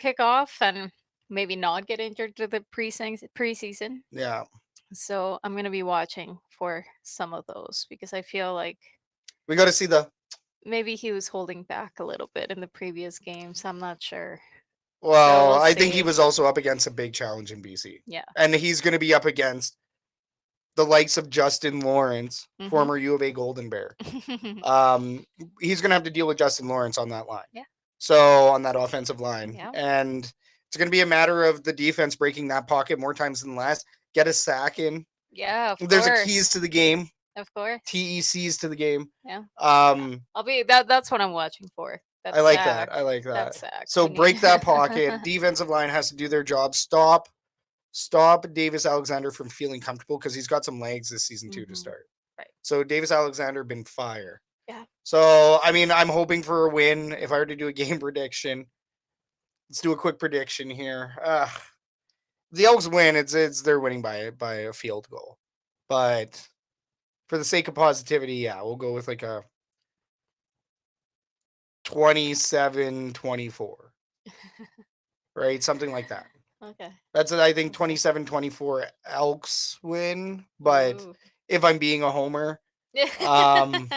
kick off and maybe not get injured to the preseason. Yeah, So I'm going to be watching for some of those because I feel like we got to see the. maybe he was holding back a little bit in the previous games. I'm not sure. So Well, we'll I think he see. was also up against a big challenge in BC, Yeah. and he's going to be up against the likes of Justin Lawrence, Mhm. former U of A Golden Bear. Um, he's going to have to deal with Justin Lawrence on that line. Yeah. So on that offensive line, Yeah. and it's going to be a matter of the defense breaking that pocket more times than less. Get a sack in. Yeah, of There's a keys course. to the game. Of course. TECs to the game. Yeah. Um, I'll be that's what I'm watching for. I That like that. sack. I like That that. sack. So We need break that pocket. Defensive line has to do their job. Stop Davis Alexander from feeling comfortable because he's got some legs this season too to Mhm. start. Right. So Davis Alexander been fire. Yeah. So I mean, I'm hoping for a win. If I were to do a game prediction, let's do a quick prediction here. The Elks win. It's they're winning by a field goal, but for the sake of positivity, yeah, we'll go with like a 27-24, right? Something like that. Okay. That's I think Let's see. 27-24 Elks win, but Ooh. if I'm being a homer, um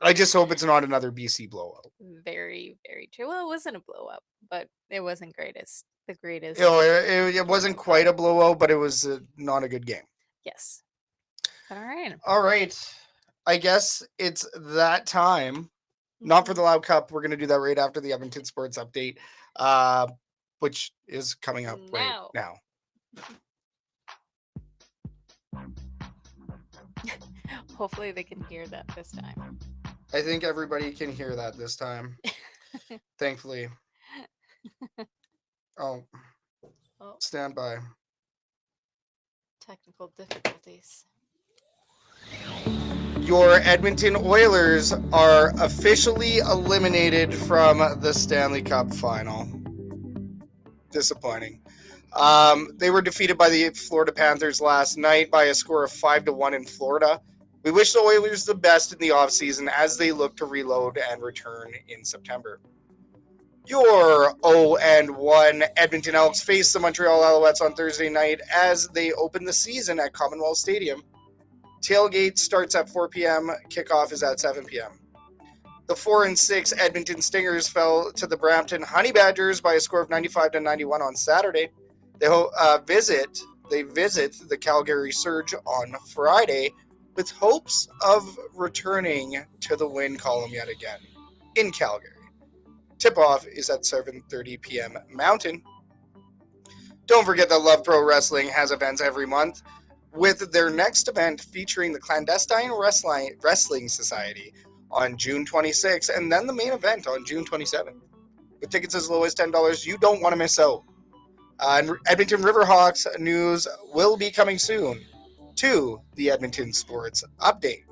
I just hope it's not another BC blowout. Very, very true. Well, it wasn't a blow up, but it wasn't the You know, greatest. it wasn't quite a blowout, but it was not a good game. Yes. But all right. All right. I guess it's that time. Not for Mhm. the Loud Cup. We're going to do that right after the Edmonton Sports update, uh, which is coming up right Now. now. Hopefully they can hear that this time. I think everybody can hear that this time. Thankfully. Oh, Oh, stand by. technical difficulties. Your Edmonton Oilers are officially eliminated from the Stanley Cup final. Disappointing. They were defeated by the Florida Panthers last night by a score of 5-1 in Florida. We wish the Oilers the best in the offseason as they look to reload and return in September. Your 0-1 Edmonton Elks face the Montreal Alouettes on Thursday night as they open the season at Commonwealth Stadium. Tailgate starts at 4 p.m. Kickoff is at 7 p.m. The 4-6 Edmonton Stingers fell to the Brampton Honey Badgers by a score of 95-91 on Saturday. They visit the Calgary Surge on Friday with hopes of returning to the win column yet again in Calgary. Tip-off is at 7:30 p.m. Mountain. Don't forget that Love Pro Wrestling has events every month, with their next event featuring the Clandestine Wrestling Society on June 26th, and then the main event on June 27th. With tickets as low as $10, you don't want to miss out. And Edmonton Riverhawks news will be coming soon to the Edmonton Sports Update.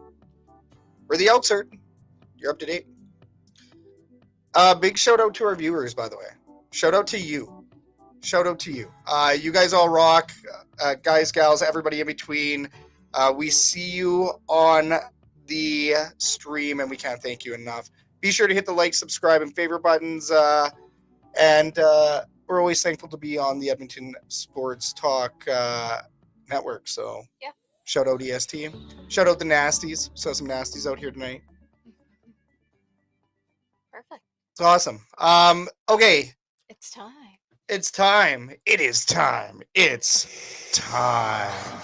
We're the Elks Herd. You're up to date. Big shout out to our viewers, by the way. Shout out to you. Shout out to you. You guys all rock. Guys, gals, everybody in between. We see you on the stream, and we can't thank you enough. Be sure to hit the like, subscribe, and favorite buttons. And we're always thankful to be on the Edmonton Sports Talk network. So, Yeah. shout out EST. Shout out the Nasties. Saw some Nasties out here tonight. Perfect. It's awesome. Okay. It's time. It's time. It is time. It's time.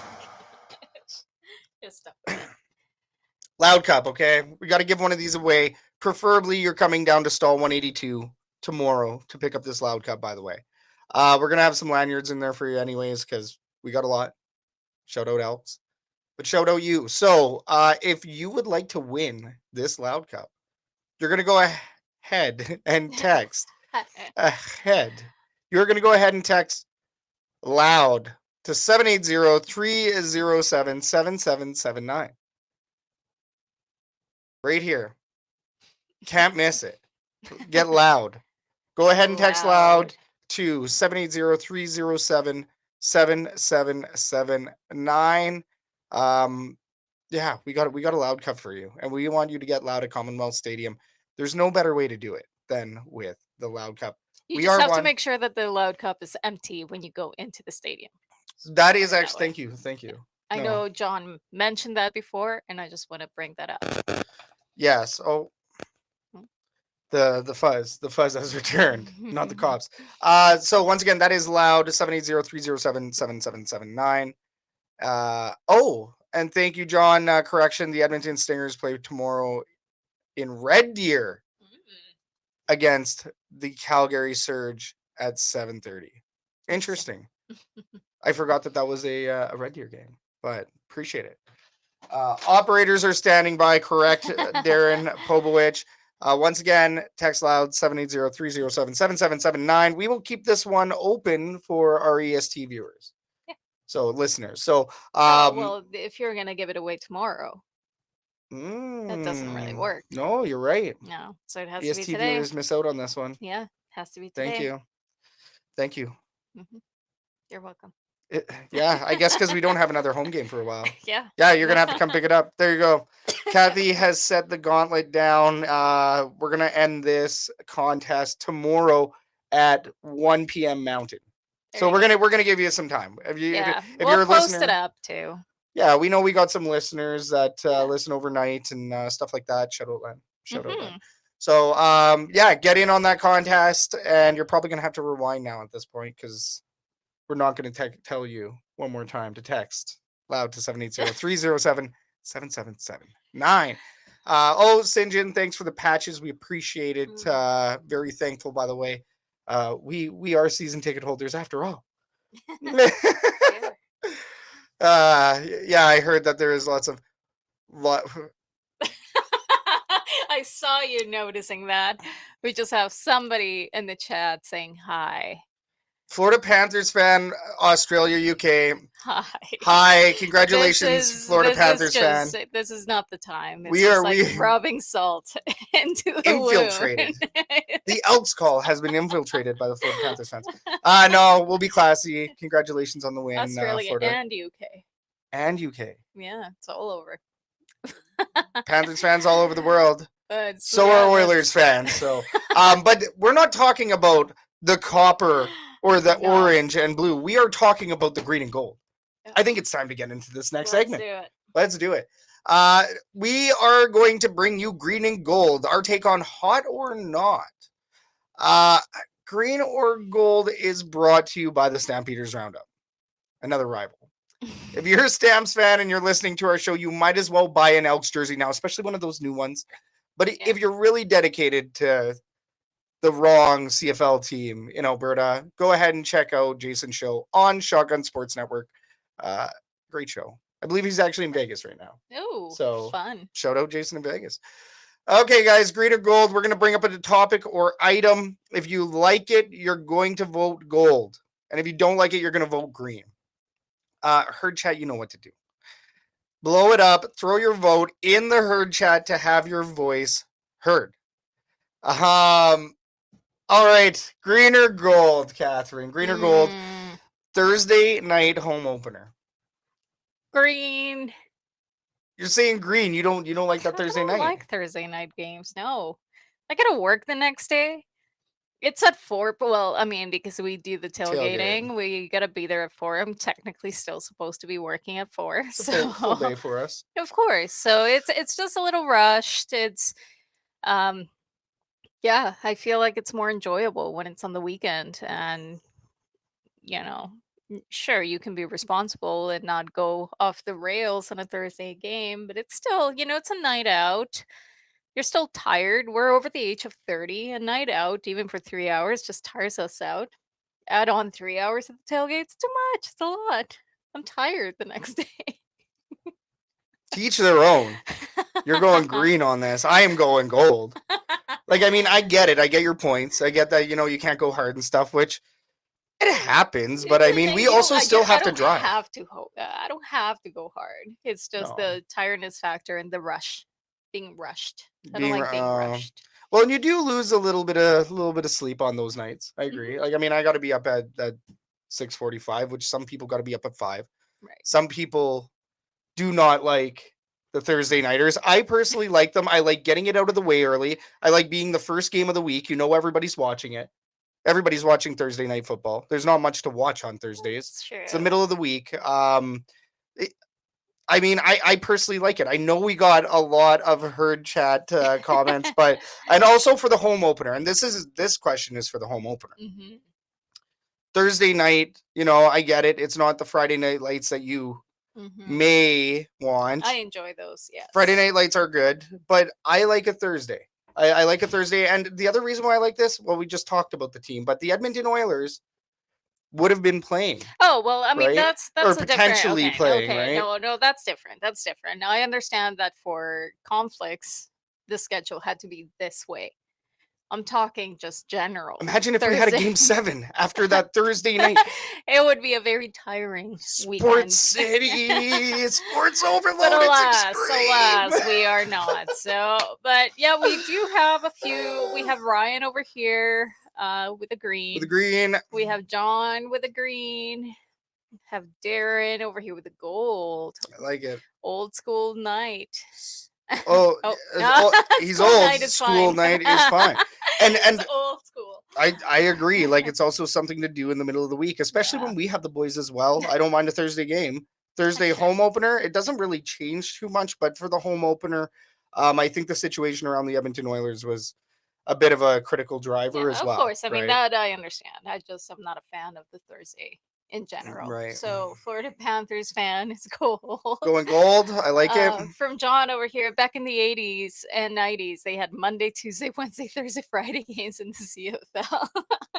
Just stuff with it. Loud Cup, okay? We got to give one of these away. Preferably, you're coming down to stall 182 tomorrow to pick up this Loud Cup, by the way. We're going to have some lanyards in there for you, anyways, because we got a lot. Shout out Elks. But shout out you. So, if you would like to win this Loud Cup, you're going to go ahead and text ahead. You're going to go ahead and text loud to 780-307-7779. Right here. Can't miss it. Get loud. Go ahead and text loud to 780-307-7779. Yeah, we got a Loud Cup for you, and we want you to get loud at Commonwealth Stadium. There's no better way to do it than with the Loud Cup. You just have to make sure that the Loud Cup is empty when you go into the stadium. That is actually, thank you. I know John mentioned that before, and I just want to bring that up. Yes. Oh, the fuzz has returned, not the cops. So once again, that is loud 780-307-7779. And thank you, John. Correction: the Edmonton Stingers play tomorrow in Red Deer against the Calgary Surge at 7:30. Interesting. I forgot that was a Red Deer game, but appreciate it. Operators are standing by. Correct, Darren Pobowich. Once again, text loud 780-307-7779. We will keep this one open for our EST viewers. Yeah. So listeners. So well, if you're gonna give it away tomorrow, that doesn't really work. No, you're right. No, so it has EST to be today. viewers miss out on this one. Yeah, it has to be today. Thank you. Mm-hmm. You're welcome. Yeah, I guess because we don't have another home game for a while. Yeah, you're gonna have to come pick it up. There you go. Kathy has set the gauntlet down. We're gonna end this contest tomorrow at 1 p.m. Mountain. So we're gonna give you some time. If you're a post listener, it up too. Yeah, we know we got some listeners that listen overnight and stuff like that. Shout out, Len. So get in on that contest, and you're probably gonna have to rewind now at this point because we're not going to tell you one more time to text loud to 780-307-7779. St. John, thanks for the patches. We appreciate it. Very thankful, by the way. We are season ticket holders after all. I heard that there is lots of... I saw you noticing that. We just have somebody in the chat saying hi. Florida Panthers fan, Australia, UK. Hi, congratulations, Florida Panthers fan. This is not the time. It's rubbing salt into the infiltrated. The Elks Call has been infiltrated by the Florida Panthers fans. No, we'll be classy. Congratulations on the win, Australia Florida. And UK. Yeah, it's all over. Panthers fans all over the world. So are Oilers fans. So, but we're not talking about the copper or the orange and blue. We are talking about the green and gold. I think it's time to get into this next segment. Let's do it. We are going to bring you green and gold, our take on hot or not. Green or gold is brought to you by the Stampeders Roundup, another rival. If you're a Stamps fan and you're listening to our show, you might as well buy an Elks jersey now, especially one of those new ones. But if you're really dedicated to the wrong CFL team in Alberta, go ahead and check out Jason's show on Shotgun Sports Network. Great show. I believe he's actually in Vegas right now. Oh, so fun. Shout out Jason in Vegas. Okay, guys, green or gold. We're going to bring up a topic or item. If you like it, you're going to vote gold. And if you don't like it, you're going to vote green. Herd chat, you know what to do. Blow it up. Throw your vote in the herd chat to have your voice heard. All right, green or gold, Catherine? Green or gold? Thursday night home opener. Green. You're saying green. You don't like that Thursday night? I don't like Thursday night games. No, I gotta work the next day. It's at 4. Well, I mean, because we do the tailgating, we gotta be there at 4. I'm technically still supposed to be working at 4. It's a full day for us. Of course. So it's just a little rushed. It's I feel like it's more enjoyable when it's on the weekend, and Sure, you can be responsible and not go off the rails on a Thursday game, but it's still, it's a night out. You're still tired. We're over the age of 30. A night out, even for 3 hours, just tires us out. Add on 3 hours at the tailgate, it's too much. It's a lot. I'm tired the next day. To each their own. You're going green on this. I am going gold. Like, I mean, I get it. I get your points. I get that, you can't go hard and stuff, which it happens. But I mean, we also still have to drive. I don't have to go hard. It's just No. the tiredness factor and the rush, being rushed. I don't Being, like being rushed. Well, and you do lose a little bit of sleep on those nights. I agree. Like, I mean, I got to be up at 6:45, which some people got to be up at 5. Right. Some people do not like the Thursday nighters. I personally like them. I like getting it out of the way early. I like being the first game of the week. Everybody's watching it. Everybody's watching Thursday night football. There's not much to watch on Thursdays. That's true. It's the middle of the week. I mean, I personally like it. I know we got a lot of herd chat comments, and also for the home opener. And this question is for the home opener. Mm-hmm. Thursday night, I get it. It's not the Friday night lights that you may want. I enjoy those, yeah. Friday night lights are good, but I like a Thursday. I like a Thursday. And the other reason why I like this, well, we just talked about the team, but the Edmonton Oilers would have been playing. Oh, well, I mean, right? that's Or a potentially different, playing, okay. right? No, that's different. That's different. Now, I understand that for conflicts, the schedule had to be this way. I'm talking just general. Imagine if we had a game 7 after that Thursday night. It would be a very tiring weekend. Sports City, sports overload. But it's alas, we are not. So, but yeah, we do have a few. We have Ryan over here with a green. With a green. We have John with a green. Have Darren over here with a gold. I like it. Old school night. Oh, he's old. Night is school fine. night is fine. And It's old school. I agree. Like, it's also something to do in the middle of the week, especially when we have the boys as well. I don't mind a Thursday game. Thursday home opener, it doesn't really change too much, but for the home opener, I think the situation around the Edmonton Oilers was a bit of a critical driver as well. Of course. I mean, right? that I understand. I'm not a fan of the Thursday in general. Right. So, Florida Panthers fan is cool. Going gold. I like it. From John over here, back in the 80s and 90s, they had Monday, Tuesday, Wednesday, Thursday, Friday games in the CFL.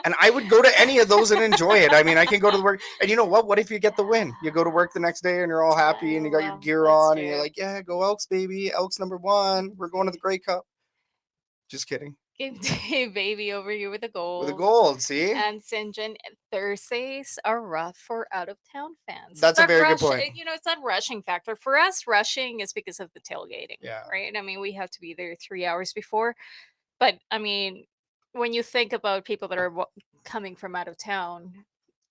And I would go to any of those and enjoy it. I mean, I can go to work. And you know what? What if you get the win? You go to work the next day and you're all happy and you got your gear on and you're like, yeah, go Elks, baby. Elks #1. We're going to the Grey Cup. Just kidding. Game day baby over here with a goal. With a gold, see? And St. John, Thursdays are rough for out of town fans. That's a very good point. It's that rushing factor. For us, rushing is because of the tailgating. Yeah. Right? I mean, we have to be there 3 hours before. But I mean, when you think about people that are coming from out of town,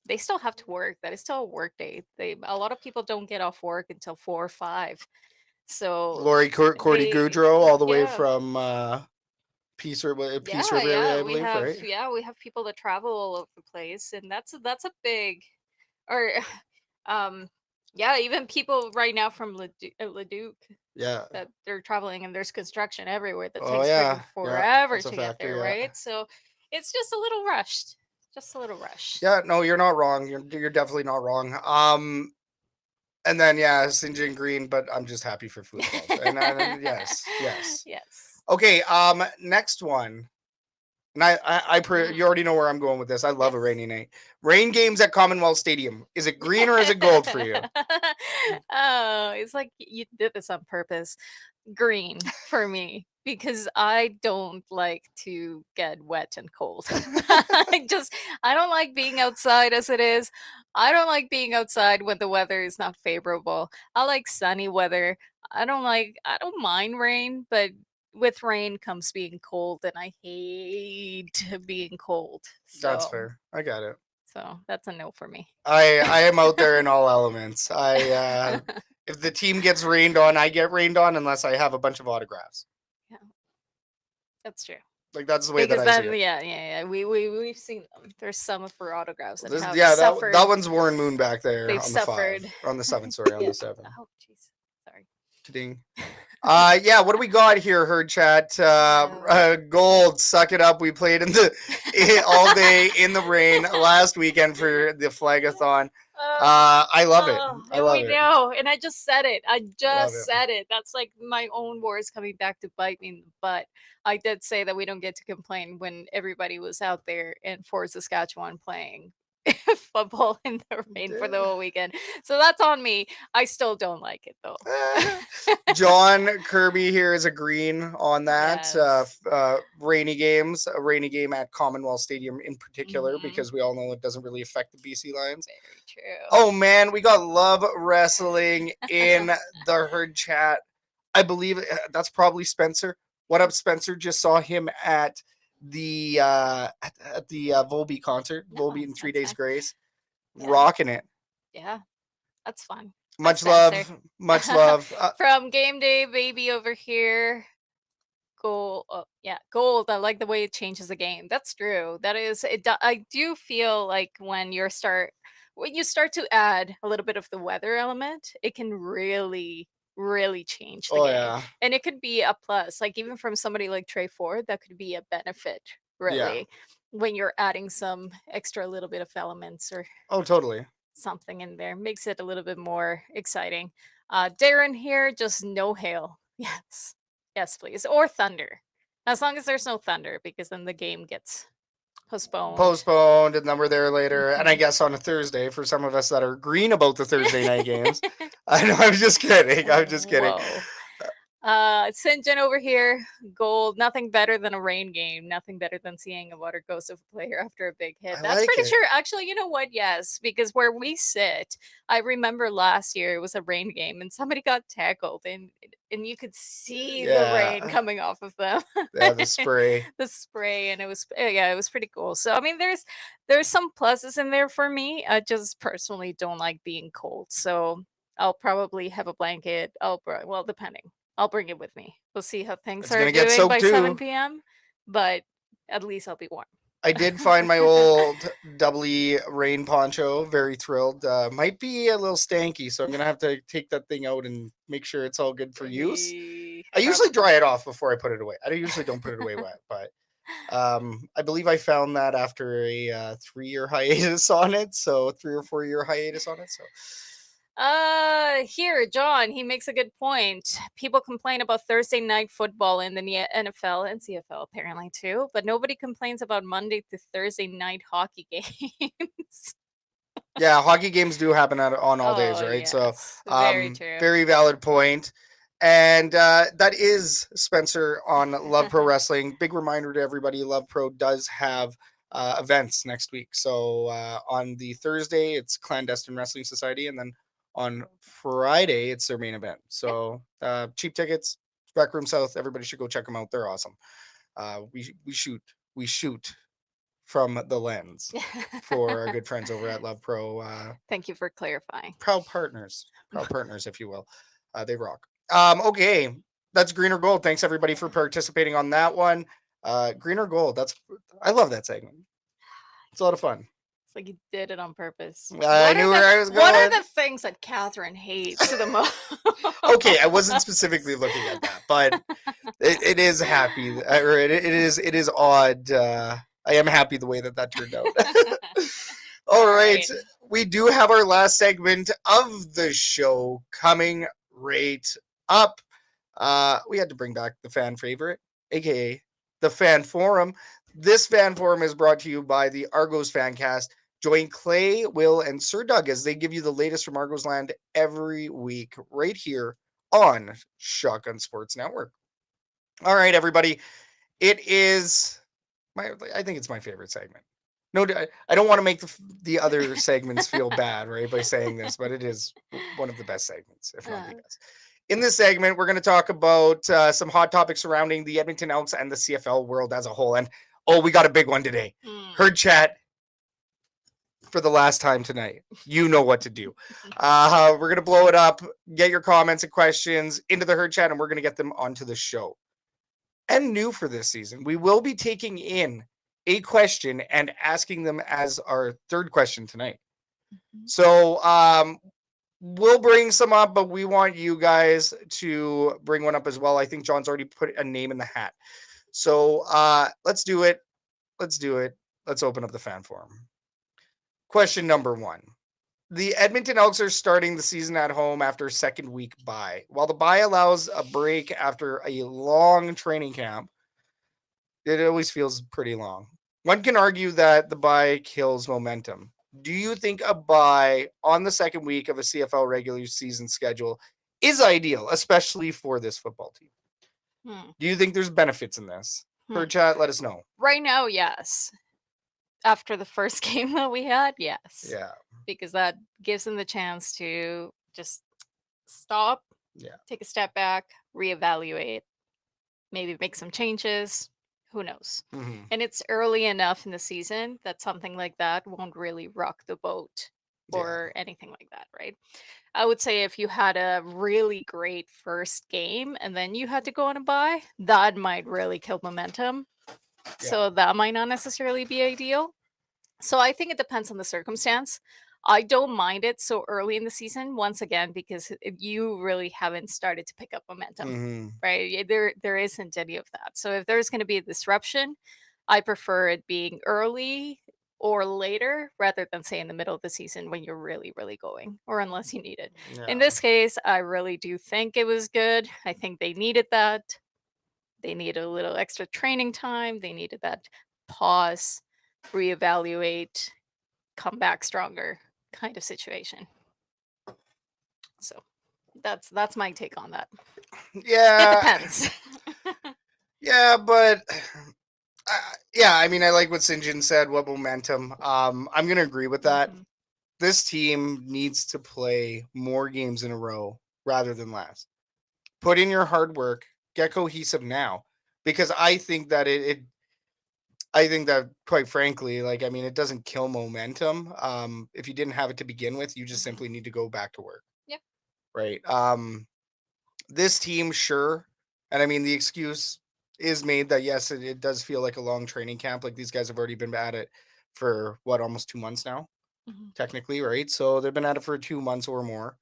they still have to work. That is still a work day. A lot of people don't get off work until 4 or 5. So Lori Cordy Goudreau, all the way from Peace River area, I believe, right? Yeah, we have people that travel all over the place, and that's a big, or, even people right now from Leduc. Yeah. That they're traveling, and there's construction everywhere that takes freaking forever to get there, right? So it's just a little rushed. Just a little rushed. Yeah, no, you're not wrong. You're definitely not wrong. And then St. John Green, but I'm just happy for football. and yes. Okay, next one. And you already know where I'm going with this. I love a rainy night. Rain games at Commonwealth Stadium. Is it green or is it gold for you? Oh, it's like you did this on purpose. Green for me, because I don't like to get wet and cold. I don't like being outside as it is. I don't like being outside when the weather is not favorable. I like sunny weather. I don't mind rain, but with rain comes being cold, and I hate being cold. So, that's fair. I got it. So that's a no for me. I am out there in all elements. If the team gets rained on, I get rained on unless I have a bunch of autographs. Yeah, that's true. Like, that's the way that I see it. Yeah. We've seen them. There's some for autographs. That one's Warren Moon back there. They've on suffered. The 5. On the 7, sorry, on the 7. Oh, jeez. Sorry. Ding. What do we got here, Herd Chat? Gold, suck it up. We played all day in the rain last weekend for the Flag-a-thon. I love it. I love We it. know, and I just said it. I Love just it. said it. That's like my own words coming back to bite me in the butt. I did say that we don't get to complain when everybody was out there in Fort Saskatchewan playing football in the rain for the whole weekend. So that's on me. I still don't like it though. John Kirby here is agreeing on that. Yes. Rainy games, a rainy game at Commonwealth Stadium in particular, Mhm. because we all know it doesn't really affect the BC Lions. Very true. Oh man, we got Love Wrestling in the herd chat. I believe that's probably Spencer. What up, Spencer? Just saw him at the Volby concert, No, Volby in 3 that's Days fine. Grace, Yeah. rocking it. Yeah. That's fun. Hi, Much Spencer. love, much love. From Game Day Baby over here. Gold. Oh, yeah, gold. I like the way it changes the game. That's true. That is. I do feel like when you start to add a little bit of the weather element, it can really change the Oh game, yeah, and it could be a plus. Like even from somebody like Tre Ford, that could be a benefit. yeah. Really, when you're adding some extra little bit of elements or Oh totally. something in there. Makes it a little bit more exciting. Darren here, just no hail. Yes. Yes, please. Or thunder. As long as there's no thunder, because then the game gets postponed. Postponed, and then we're there later. And I Mhm. guess on a Thursday for some of us that are green about the Thursday night games. I know. I'm just kidding. I'm just kidding. Whoa. St. John over here, gold. Nothing better than a rain game. Nothing better than seeing a water ghost of a player after a big hit. I That's like pretty it. sure. Actually, you know what? Yes, because where we sit, I remember last year it was a rain game and somebody got tackled and you could see the rain Yeah. coming off of them. Yeah, the spray. The spray and it was yeah, it was pretty cool. So I mean there's some pluses in there for me. I just personally don't like being cold. So I'll probably have a blanket. Well, depending. I'll bring it with me. We'll see how things It's are gonna get doing soaked by too. 7 p.m., but at least I'll be warm. I did find my old doubly rain poncho. Very thrilled. Might be a little stanky, so I'm gonna have to take that thing out and make sure it's all good for use. I usually Probably. dry it off before I put it away. I usually don't put it away wet, but I believe I found that after a 3 year hiatus on it, so 3 or 4 year hiatus on it. So Here, John, he makes a good point. People complain about Thursday night football in the NFL and CFL apparently too, but nobody complains about Monday to Thursday night hockey games. yeah, hockey games do happen on all days, Oh, right? So yes. Very true. very valid point. And that is Spencer on Love Pro Wrestling. Big reminder to everybody: Love Pro does have events next week. So on the Thursday, it's Clandestine Wrestling Society, and then on Friday, it's their main event. Yeah. So cheap tickets, Rec Room South. Everybody should go check them out. They're awesome. We shoot from the lens for our good friends over at Love Pro. Thank you for clarifying. Proud partners, if you will. They rock. Okay, that's green or gold. Thanks everybody for participating on that one. Green or gold. I love that segment. It's a lot of fun. It's like you did it on purpose. I knew where I was What are going. the things that Catherine hates the most? Okay, I wasn't specifically looking at that, but it is happy, or it is odd. I am happy the way that turned out. All right. We do have our last segment of the show coming right up. We had to bring back the fan favorite, aka the fan forum. This fan forum is brought to you by the Argos Fancast. Join Clay, Will, and Sir Doug as they give you the latest from Argos Land every week, right here on Shotgun Sports Network. All right, everybody. It is I think it's my favorite segment. No, I don't want to make the other segments feel bad, right, by saying this, but it is one of the best segments, if not the best. In this segment, we're going to talk about some hot topics surrounding the Edmonton Elks and the CFL world as a whole. And we got a big one today. Herd chat for the last time tonight. You know what to do. We're going to blow it up, get your comments and questions into the herd chat, and we're going to get them onto the show. And new for this season, we will be taking in a question and asking them as our third question tonight. So we'll bring some up, but we want you guys to bring one up as well. I think John's already put a name in the hat. So let's do it. Let's open up the fan forum. Question number 1. The Edmonton Elks are starting the season at home after second week bye. While the bye allows a break after a long training camp, it always feels pretty long. One can argue that the bye kills momentum. Do you think a bye on the second week of a CFL regular season schedule is ideal, especially for this football team? Hmm. Do you think there's benefits in this? Hmm. Per chat, let us know. Right now, yes. After the first game that we had, yes. Yeah. Because that gives them the chance to just stop, Yeah. take a step back, reevaluate, maybe make some changes. Who knows? Mm-hmm. And it's early enough in the season that something like that won't really rock the boat Yeah. or anything like that, right? I would say if you had a really great first game and then you had to go on a bye, that might really kill momentum. So that might not necessarily be ideal. So I think it depends on the circumstance. I don't mind it so early in the season, once again, because you really haven't started to pick up momentum, Mm-hmm. right? There isn't any of that. So if there's going to be a disruption, I prefer it being early or later rather than say in the middle of the season when you're really, really going, or unless you need it. In Yeah. this case, I really do think it was good. I think they needed that. They needed a little extra training time. They needed that pause, reevaluate, come back stronger kind of situation. So that's my take on that. It Yeah. depends. Yeah, but yeah, I mean, I like what Sinjin said. What momentum? I'm gonna agree with that. Mhm. This team needs to play more games in a row rather than less. Put in your hard work. Get cohesive now, because I think that I think that, quite frankly, like, I mean, it doesn't kill momentum. If you didn't have it to begin with, you just Mhm. simply need to go back to work. Yep. Right. This team, sure. And I mean, the excuse is made that, yes, it does feel like a long training camp. Like, these guys have already been at it for what, almost 2 months now, Mhm. technically, right? So they've been at it for 2 months or more.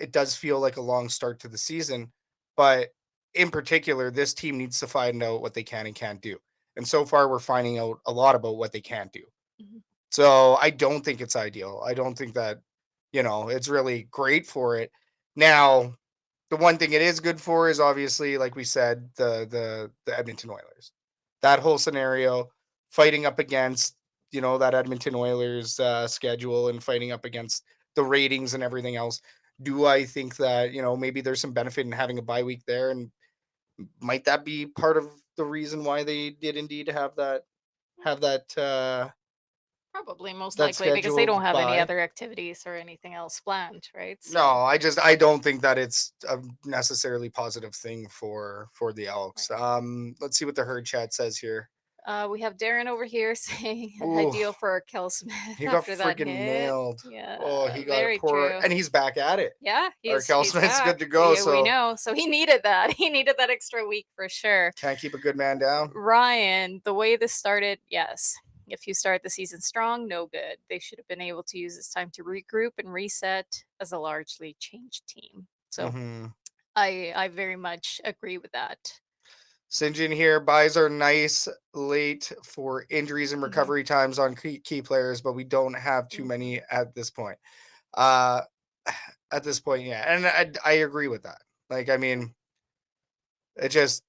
It does feel like a long start to the season, but in particular, this team needs to find out what they can and can't do. And so far, we're finding out a lot about what they can't do. Mhm. So I don't think it's ideal. I don't think that, it's really great for it. Now, the one thing it is good for is, obviously, like we said, the Edmonton Oilers. That whole scenario, fighting up against, that Edmonton Oilers schedule, and fighting up against the ratings and everything else. Do I think that, maybe there's some benefit in having a bye week there, and might that be part of the reason why they did indeed have that Probably, most that likely, because they scheduled don't have any bye? other activities or anything else planned, right? No, So, I don't think that it's a necessarily positive thing for the Elks. right. Let's see what the herd chat says here. We have Darren over here saying Ooh, ideal for Kel Smith he got after that freaking hit. nailed. Oh, Yeah, he got a very poor, true. and he's back at it. Yeah, Our he's Smith's good back. to go. We So know. So he needed that. He needed that extra week for sure. can't keep a good man down. Ryan, the way this started, yes. If you start the season strong, no good. They should have been able to use this time to regroup and reset as a largely changed team. So Mm-hmm. I very much agree with that. Sinjin here. Buys are nice late for injuries and Mhm. recovery times on key players, but we don't have too Mhm. many at this point. Uh, at this point, yeah, and I agree with that. Like, I mean, it just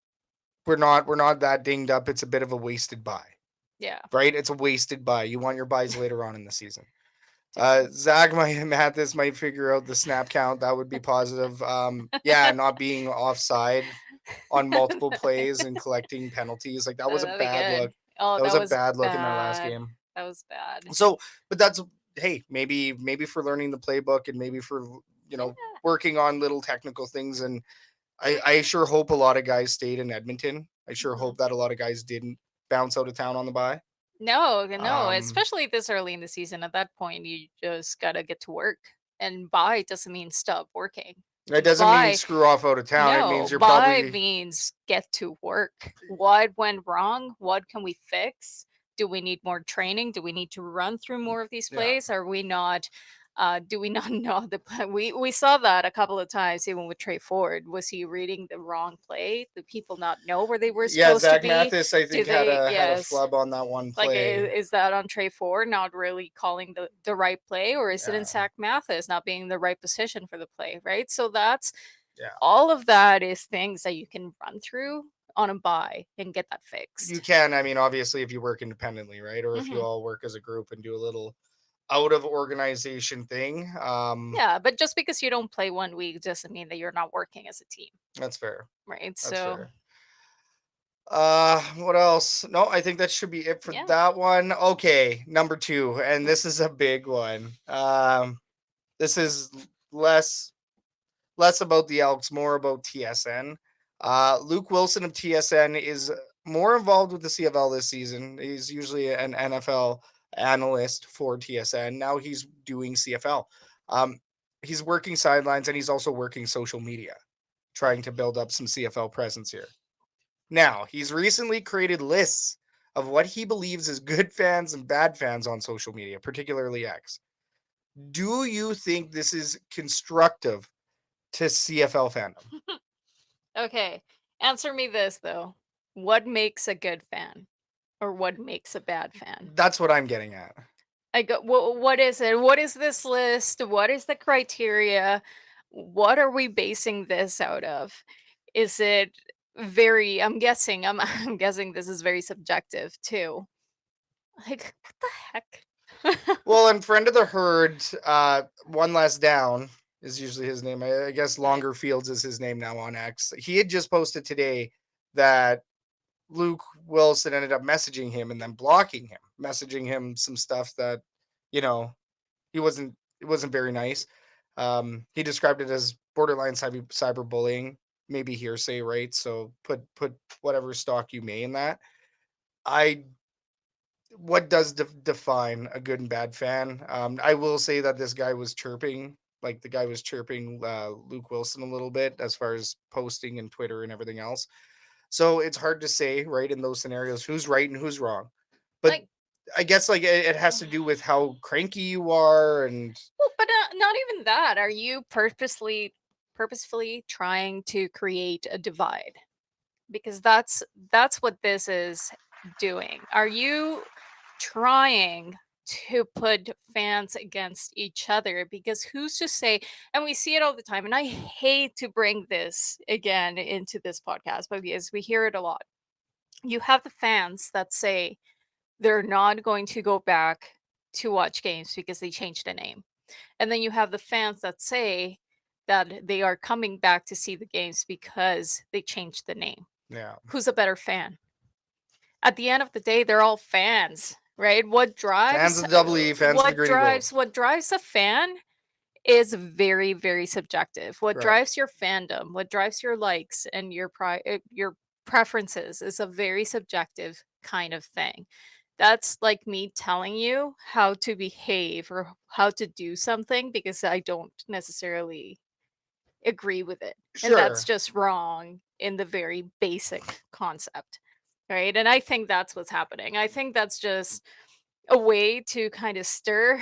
we're not that dinged up. It's a bit of a wasted buy, Yeah, right? It's a wasted buy. You want your buys later on in the season. definitely. Zach Mathis might figure out the snap count. That would be positive. Yeah, not being offside on multiple plays and collecting penalties. Like, that was a That'd be bad good. look. Oh, That was that a was bad look in that last bad. game. That was bad. So, but that's, hey, maybe for learning the playbook, and maybe for, Yeah. working on little technical things. And I sure hope a lot of guys stayed in Edmonton. I sure Mhm. hope that a lot of guys didn't bounce out of town on the bye. No, Um, especially this early in the season. At that point, you just gotta get to work. And bye doesn't mean stop working. it doesn't mean Bye, screw off out of town. It no, means you're bye probably, means get to work. What went wrong? What can we fix? Do we need more training? Do we need to run through more of these yeah. plays? Are we not Do we not know the play? We saw that a couple of times, even with Tre Ford. Was he reading the wrong play? Do people not know where they were Yeah, supposed to Zach be? Mathis, I Do think they? had a Yes. flub on that one Like, play. is that on Tre Ford not really calling the right play, or is it in Yeah, Zach Mathis not being in the right position for the play? Right. So that's yeah. all of that is things that you can run through on a buy and get that You fixed. can. I mean, obviously, if you work independently, right, or if you Hmm. all work as a group and do a little out of organization thing, Yeah, but just because you don't play one week doesn't mean that you're not working as a team, that's fair. right? That's So fair. What else? No, I think that should be it for yeah. that one. Okay, number two, and this is a big one. This is less less about the Elks, more about TSN. Luke Wilson of TSN is more involved with the CFL this season. He's usually an NFL analyst for TSN. Now he's doing CFL. Um, he's working sidelines and he's also working social media, trying to build up some CFL presence here. Now, he's recently created lists of what he believes is good fans and bad fans on social media, particularly X. Do you think this is constructive to CFL fandom? Okay. Answer me this though. What makes a good fan or what makes a bad fan? That's what I'm getting at. I go, what is it? What is this list? What is the criteria? What are we basing this out of? Is it very, I'm guessing, I'm guessing this is very subjective too. Like, what the heck? Well, and friend of the herd, one less down is usually his name. I guess Right. Longer Fields is his name now on X. He had just posted today that Luke Wilson ended up messaging him and then blocking him, messaging him some stuff that, you know, he wasn't. It wasn't very nice. He described it as borderline cyberbullying, maybe hearsay, right? So put whatever stock you may in that. I what does define a good and bad fan? I will say that this guy was chirping, like the guy was chirping Luke Wilson a little bit as far as posting and Twitter and everything else. So it's hard to say, right, in those scenarios, who's right and who's wrong. But Like, I guess like it has to do with how cranky you are, and well, but not even that. Are you purposefully trying to create a divide? Because that's what this is doing. Are you trying to put fans against each other? Because who's to say, and we see it all the time, and I hate to bring this again into this podcast, but because we hear it a lot. You have the fans that say they're not going to go back to watch games because they changed the name. And then you have the fans that say that they are coming back to see the games because they changed the name. yeah, Who's a better fan? At the end of the day, they're all fans, right? fans of the double E, fans of the Gritty Gold, What drives a fan is very, very subjective. What right? drives your fandom, what drives your likes and your preferences is a very subjective kind of thing. That's like me telling you how to behave or how to do something because I don't necessarily agree with it. And that's Sure, just wrong in the very basic concept. Right? And I think that's what's happening. I think that's just a way to kind of stir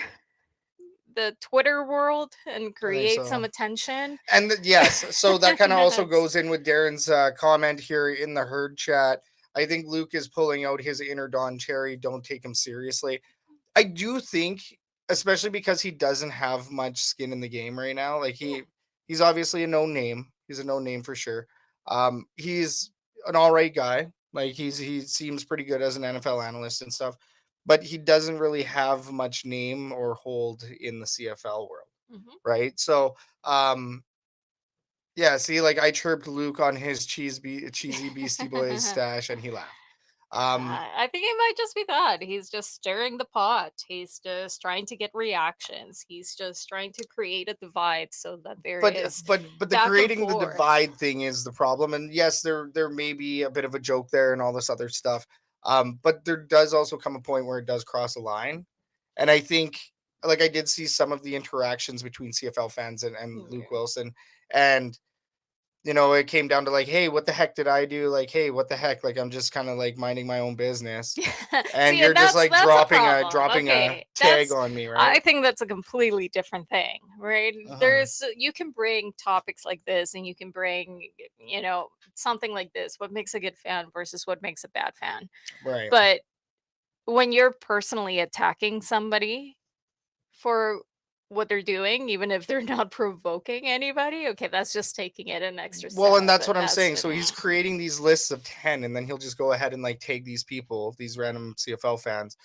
the Twitter world and I think create some so. attention. And yes, so that kind of also That's goes in with Darren's comment here in the herd chat. I think Luke is pulling out his inner Don Cherry. Don't take him seriously. I do think, especially because he doesn't have much skin in the game right now. Like yeah. he's obviously a known name. He's a known name for sure. He's an all right guy. Like he seems pretty good as an NFL analyst and stuff, but he doesn't really have much name or hold in the CFL world, Mhm. right? So yeah, see, like I chirped Luke on his cheesy Beastie Boys stash, and he laughed. Um, I think it might just be that. He's just stirring the pot. He's just trying to get reactions. He's just trying to create a divide so that there but is but the back and creating the forth. divide thing is the problem, and yes, there may be a bit of a joke there and all this other stuff. But there does also come a point where it does cross a line, and I think like I did see some of the interactions between CFL fans and Luke Yeah. Wilson, and it came down to like, hey, what the heck did I do? Like, hey, what the heck? Like, I'm just kind of like minding my own business, and See, you're and just that's like that's a dropping a problem. Okay, tag on me, I right? think that's a completely different thing, right? Uh-huh. There's you can bring topics like this, and you can bring something like this. What makes a good fan versus what makes a bad fan, Right. but when you're personally attacking somebody for what they're doing, even if they're not provoking anybody, okay, that's just taking it an extra Well, and step, that's what and I'm that's saying. just So he's creating these lists of 10, and then he'll just go ahead and like tag these people, these random CFL fans,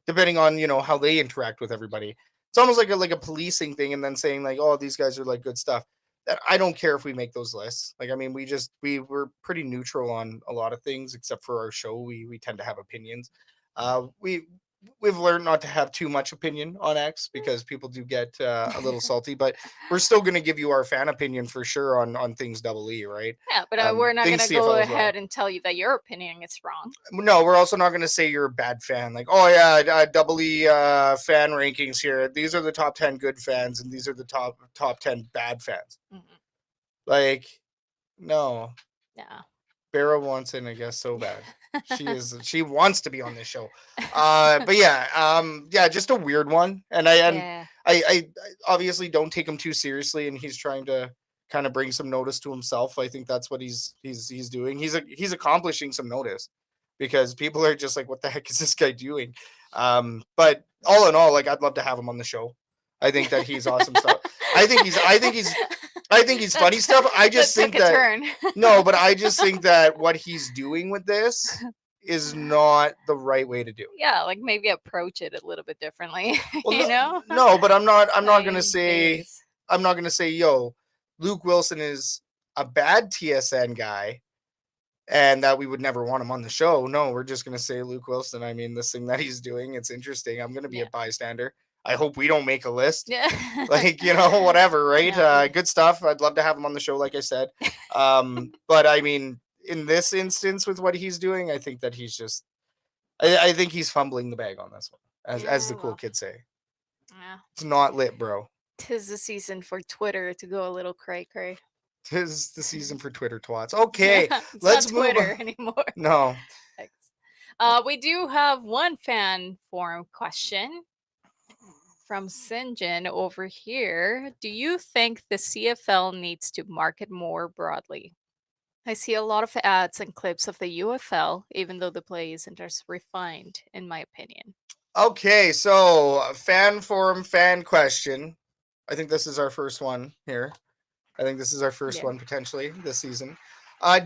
depending on, how they interact with everybody. It's almost like a policing thing, and then saying like, oh, these guys are like good stuff. That I don't care if we make those lists. Like, I mean, we're pretty neutral on a lot of things, except for our show. We tend to have opinions. We've learned not to have too much opinion on X because people do get a little salty, but we're still going to give you our fan opinion for sure on things double E, right? yeah, but we're not Things gonna go CFL as well. ahead and tell you that your opinion is wrong. No, we're also not going to say you're a bad fan. Like, oh yeah, double E fan rankings here. These are the top 10 good fans, and these are the top 10 bad fans. Mhm. Like, no, Yeah. Barra wants in, I guess, so bad. She wants to be on this show. But yeah, yeah, just a weird one. And Yeah. I obviously don't take him too seriously, and he's trying to kind of bring some notice to himself. I think that's what he's doing. He's accomplishing some notice because people are just like, what the heck is this guy doing? But all in all, like, I'd love to have him on the show. I think that he's awesome stuff. I think he's funny That stuff. I that just took think a that turn. no, but I just think that what he's doing with this is not the right way to do it. Yeah, like maybe approach it a little bit differently, Well, you no, know? no, but I'm not Like, gonna say jeez. yo, Luke Wilson is a bad TSN guy and that we would never want him on the show. No, we're just gonna say Luke Wilson. I mean, this thing that he's doing, it's interesting. I'm gonna be a Yeah. bystander. I hope we don't make a list. Yeah. Like, whatever, right? No. Good stuff. I'd love to have him on the show, like I said. But I mean, in this instance with what he's doing, I think that I think he's fumbling the bag on this one, as Yeah, the cool well. kids say. Yeah. It's not lit, bro. 'Tis the season for Twitter to go a little cray cray. Tis the season for Twitter twats. Okay, It's not let's move Twitter on. anymore. No. Thanks. We do have one fan forum question from Sinjin over here. Do you think the CFL needs to market more broadly? I see a lot of ads and clips of the UFL, even though the play isn't as refined, in my opinion. Okay, so fan forum fan question. I think this is our first one here. I think this is our first Yeah. one potentially this season.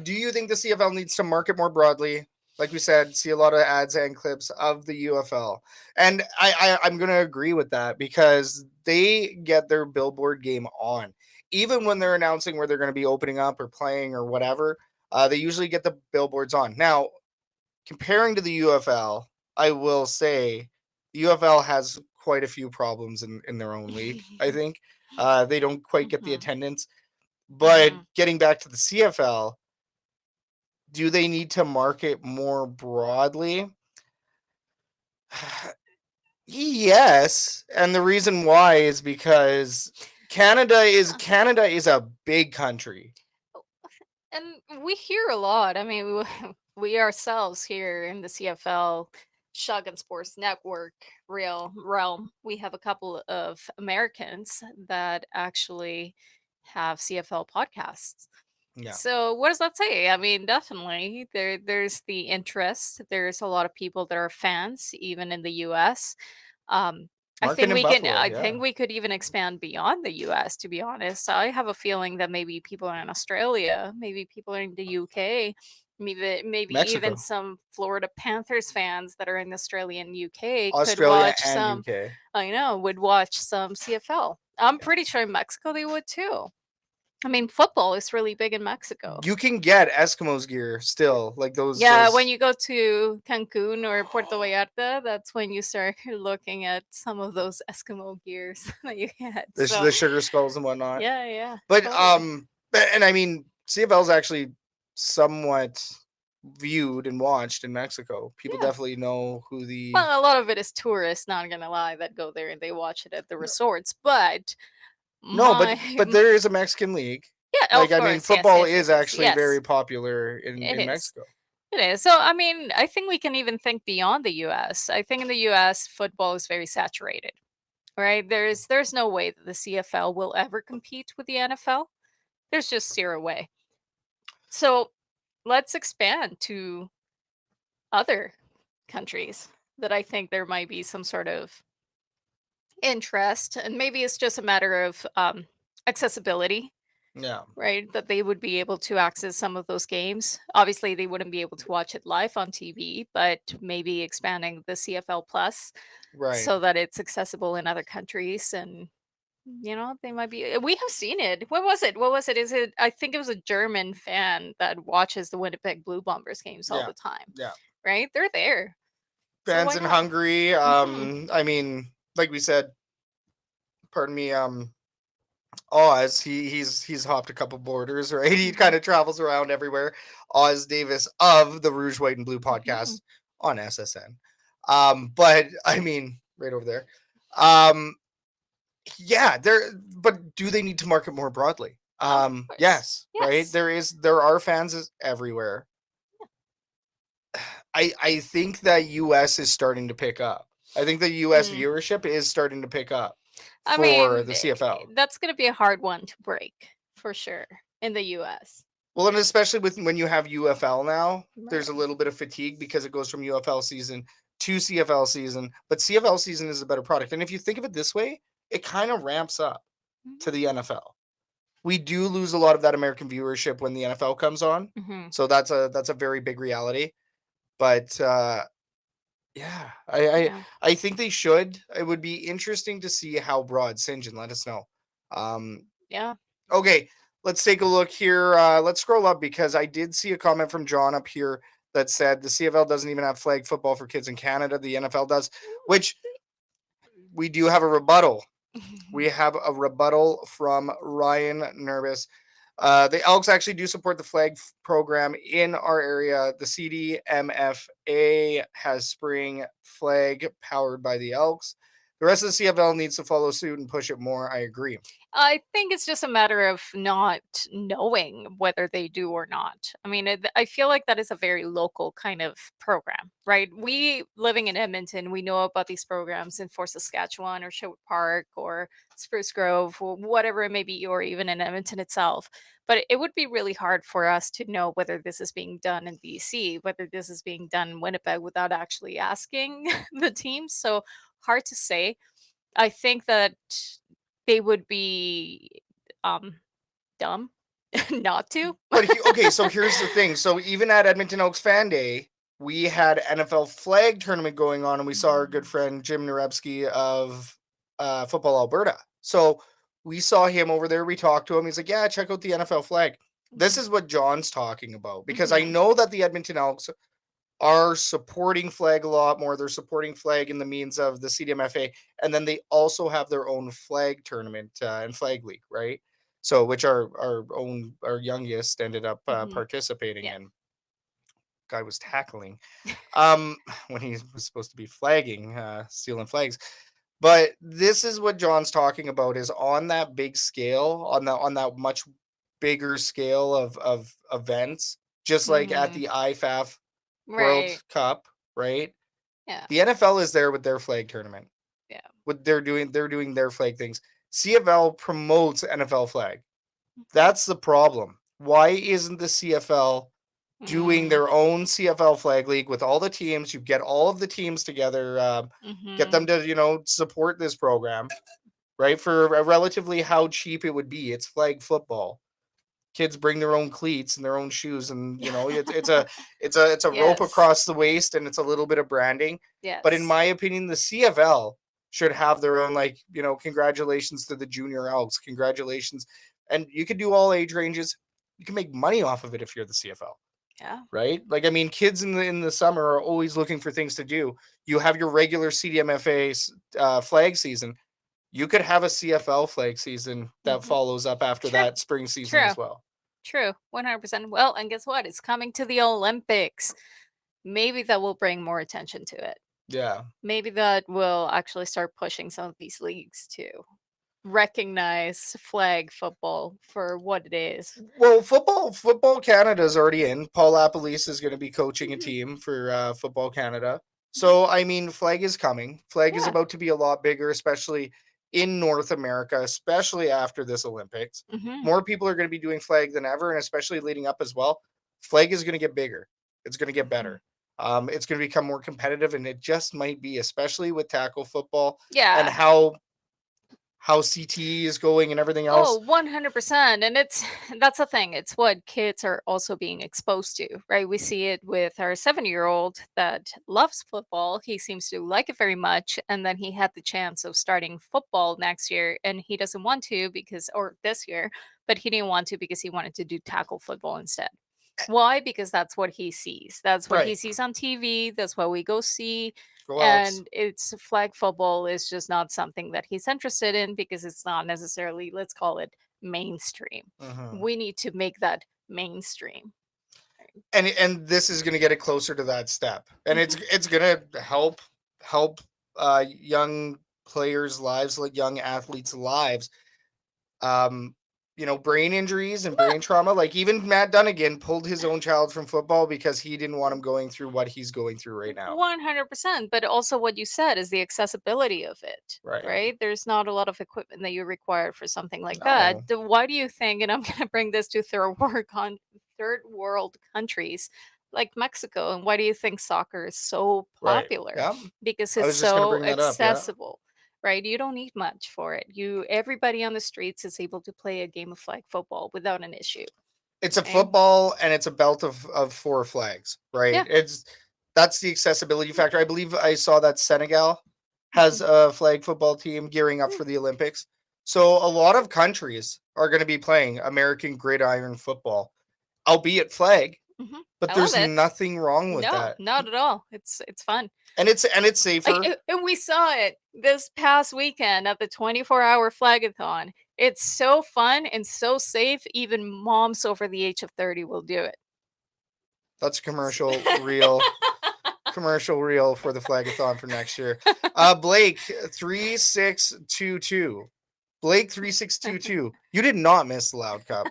Do you think the CFL needs to market more broadly? Like we said, see a lot of ads and clips of the UFL, and I'm gonna agree with that because they get their billboard game on, even when they're announcing where they're going to be opening up or playing or whatever. They usually get the billboards on. Now, comparing to the UFL, I will say the UFL has quite a few problems in their own league. I think they don't quite get the Mhm. attendance. But Mhm. getting back to the CFL, do they need to market more broadly? Yes, and the reason why is because Canada is a big country. And we hear a lot. I mean, we ourselves here in the CFL, Shotgun Sports Network, real realm, we have a couple of Americans that actually have CFL podcasts. Yeah, So what does that say? I mean, definitely there's the interest. There's a lot of people that are fans, even in the U.S. Um, I market think in we can. Buffalo. I Yeah, think we could even expand beyond the U.S. To be honest, I have a feeling that maybe people are in Australia, maybe people are in the UK, maybe even Mexico, some Florida Panthers fans that are in Australia and UK could Australia, watch and some. UK. I know would watch some CFL. I'm pretty sure in Mexico they would too. I mean, football is really big in Mexico. You can get Eskimos gear still, like those Yeah, when those. you go to Cancun or Puerto Vallarta, that's when you start looking at some of those Eskimo gears that you get. So, The sugar skulls and whatnot. yeah, yeah, But totally. and I mean CFL is actually somewhat viewed and watched in Mexico. People Yeah. definitely know who the Well, a lot of it is tourists, not gonna lie, that go there and they watch it at the resorts. But no, but my, but there is a Mexican league. Yeah, oh, Like, of I mean, course. Yes, football yes, yes, is yes, actually very yes. popular It in is. Mexico. It is. So, I mean, I think we can even think beyond the US. I think in the US, football is very saturated, right? There's no way that the CFL will ever compete with the NFL. There's just zero way. So, let's expand to other countries that I think there might be some sort of interest, and maybe it's just a matter of accessibility, Yeah, right? That they would be able to access some of those games. Obviously, they wouldn't be able to watch it live on TV, but maybe expanding the CFL Plus right. so that it's accessible in other countries. And they might be. We have seen it. What was it? What was it? Is it? I think it was a German fan that watches the Winnipeg Blue Bombers games all Yeah, the time. yeah. Right? They're there. So Fans why in not? Hungary. Hmm. I mean, like we said, pardon me. Oz, he's hopped a couple borders, right? He Hmm. kind of travels around everywhere. Oz Davis of the Rouge, White, and Blue Hmm. podcast on SSN. But I mean, right over there. Um, yeah, but do they need to market more broadly? Of course. Yes, right. Yes. There are fans everywhere. I think that US is starting to pick up. I think the US Mm. viewership is starting to pick up I for mean, the CFL. that's going to be a hard one to break for sure in the US. Well, and especially with when you have UFL now, there's a Right. little bit of fatigue because it goes from UFL season to CFL season. But CFL season is a better product. And if you think of it this way, it kind of ramps up to the NFL. We do lose a lot of that American viewership when the NFL comes on. Mm-hmm. So that's a very big reality. But yeah, Yeah. I think they should. It would be interesting to see how broad. St. John, let us know. Um, Yeah. Okay, let's take a look here. Let's scroll up because I did see a comment from John up here that said the CFL doesn't even have flag football for kids in Canada. The NFL does, which we do have a rebuttal. We have a rebuttal from Ryan Nervous. The Elks actually do support the program in our area. The CDMFA has spring flag powered by the Elks. The rest of the CFL needs to follow suit and push it more. I agree. I think it's just a matter of not knowing whether they do or not. I mean, I feel like that is a very local kind of program, right? We living in Edmonton, we know about these programs in Fort Saskatchewan or Sherwood Park or Spruce Grove or whatever it may be, or even in Edmonton itself. But it would be really hard for us to know whether this is being done in BC, whether this is being done in Winnipeg without actually asking the teams. So hard to say. I think that they would be um dumb not to. But okay, so here's the thing. So even at Edmonton Oaks Fan Day, we had NFL flag tournament going on, and we saw our good Mhm. friend Jim Narebsky of Football Alberta. So we saw him over there. We talked to him. He's like, "Yeah, check out the NFL flag." This Mhm. is what John's talking about because I Mhm. know that the Edmonton Elks are supporting flag a lot more. They're supporting flag in the means of the CDMFA, and then they also have their own flag tournament and flag league, right? So, which our youngest ended up Mhm. participating Yeah. in. Guy was tackling when he was supposed to be flagging, stealing flags. But this is what John's talking about: is on that big scale, on that much bigger scale of events, just like at Mhm. the IFAF World Right. Cup, right? Yeah. The NFL is there with their flag tournament. Yeah. What they're doing their flag things. CFL promotes NFL flag. Mhm. That's the problem. Why isn't the CFL doing Mm. their own CFL flag league with all the teams? You get all of the teams together, get Mhm. them to support this program, right? For a relatively how cheap it would be. It's flag football. Kids bring their own cleats and their own shoes, and it's a rope Yes. across the waist, and it's a little bit of branding. But in Yes. my opinion, the CFL should have their own, like, congratulations to the junior Elks, congratulations, and you could do all age ranges. You can make money off of it if you're the CFL, Yeah. right? Like, I mean, kids in the summer are always looking for things to do. You have your regular CDMFA flag season. You could have a CFL flag season that Mhm. follows up after True. that spring season True. as well. True. 100%. Well, and guess what? It's coming to the Olympics. Maybe that will bring more attention to it. Yeah. Maybe that will actually start pushing some of these leagues too. recognize flag football for what it is. Well, football Canada is already in. Paul Lapalisse is going to be coaching a team for Football Canada. So I mean, flag is coming. Flag is Yeah. about to be a lot bigger, especially in North America, especially after this Olympics. Hmm. More people are going to be doing flag than ever, and especially leading up as well. Flag is going to get bigger. It's going to get better. It's going to become more competitive, and it just might be, especially with tackle football and Yeah. how CTE is going and everything else. Oh, 100%. And that's the thing. It's what kids are also being exposed to, right? We see it with our 7-year-old that loves football. He seems to like it very much. And then he had the chance of starting football next year, and he doesn't want to because, or this year, but he didn't want to because he wanted to do tackle football instead. Why? Because that's what he sees. That's what he Right. sees on TV. That's what we go see. Go Elks. And it's flag football is just not something that he's interested in because it's not necessarily, let's call it mainstream. Mhm. We need to make that mainstream. And this is going to get it closer to that step, and it's going to help young players' lives, like young athletes' lives. Um, brain injuries and brain trauma. Like even Matt Dunnigan pulled his own child from football because he didn't want him going through what he's going through right now. 100%. But also, what you said is the accessibility of it, Right. right? There's not a lot of equipment that you require for something like that. No. Why do you think, and I'm going to bring this to third world countries like Mexico, and why do you think soccer is so Right. popular? Yeah. Because I it's was just going to so bring that up. Yeah. accessible. Right, you don't need much for it. Everybody on the streets is able to play a game of flag football without an issue. It's a Right? football and it's a belt of four flags, right? Yeah. That's the accessibility factor. I believe I saw that Senegal has Mhm. a flag football team gearing up for the Olympics. So a lot of countries are going to be playing American gridiron football, albeit flag, Mhm. but I love there's it. nothing wrong with No, that. not at all. It's fun. And it's Like, safer. and we saw it this past weekend at the 24-hour Flag-a-thon. It's so fun and so safe. Even moms over the age of 30 will do it. That's commercial reel for the Flag-a-thon for next year. Blake 3622. Blake 3622. You did not miss the Loud Cup.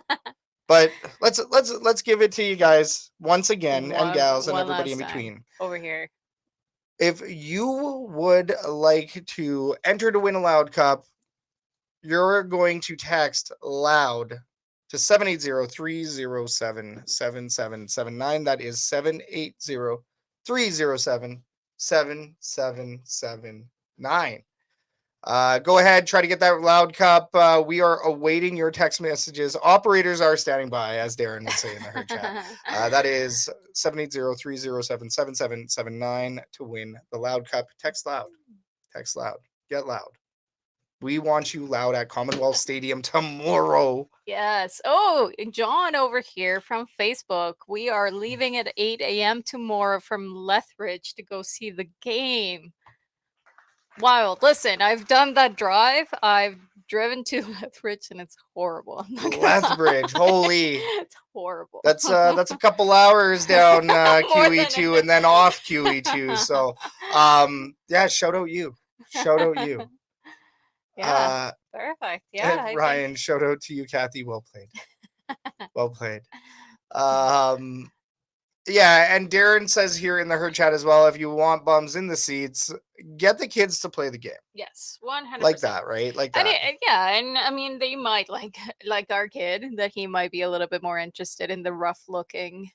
But let's give it to you guys once again, and gals and One everybody last in time between. over here. If you would like to enter to win a Loud Cup, you're going to text loud to 780-307-7779. That is 780-307-7779. Go ahead, try to get that Loud Cup. We are awaiting your text messages. Operators are standing by, as Darren would say in the herd chat. That is 780-307-7779 to win the Loud Cup. Text loud. Text loud. Get loud. We want you loud at Commonwealth Stadium tomorrow. Yes. Oh, and John over here from Facebook. We are leaving at 8 a.m. tomorrow from Lethbridge to go see the game. Wild. Listen, I've done that drive. I've driven to Lethbridge and it's horrible. I'm not gonna Lethbridge, lie. holy. It's horrible. That's a couple hours down More than QE2 it. and then off QE2. So yeah, shout out you. Shout out you. Yeah. Uh Perfect. Yeah, I think. Ryan, shout out to you, Kathy. Well played. Well played. Um yeah, and Darren says here in the herd chat as well, if you want bums in the seats, get the kids to play the game. Yes, Like 100%. that, right? Like And that. yeah, and I mean they might like our kid that he might be a little bit more interested in the rough looking,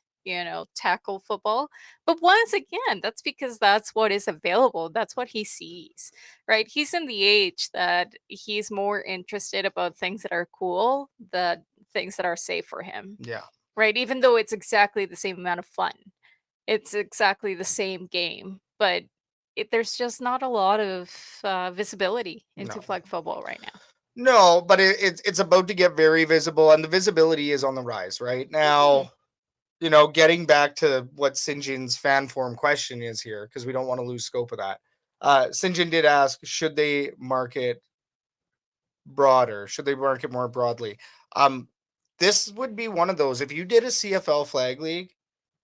tackle football. But once again, that's because that's what is available. That's what he sees. Right? He's in the age that he's more interested about things that are cool, the things that are safe for him. Yeah. Right? Even though it's exactly the same amount of fun. It's exactly the same game, but there's just not a lot of visibility into No. flag football right now. No, but it's about to get very visible, and the visibility is on the rise right Mhm. now. Getting back to what Sinjin's fan form question is here, because we don't want to lose scope of that. Sinjin did ask, should they market broader? Should they market more broadly? This would be one of those. If you did a CFL flag league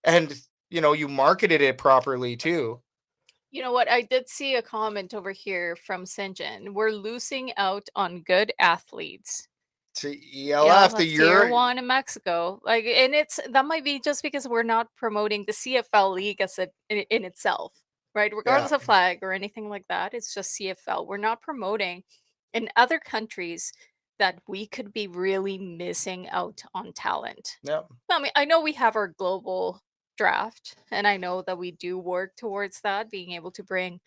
and you marketed it properly too, You know what? I did see a comment over here from Sinjin. We're losing out on good athletes. To Yeah, ELF, the that's tier Euro. one in Mexico. Like, and it's that might be just because we're not promoting the CFL league as in itself, right? Yeah, Regardless of flag or anything like that, it's just CFL. We're not promoting in other countries that we could be really missing out on talent. yeah. I mean, I know we have our global draft, and I know that we do work towards that, being able to bring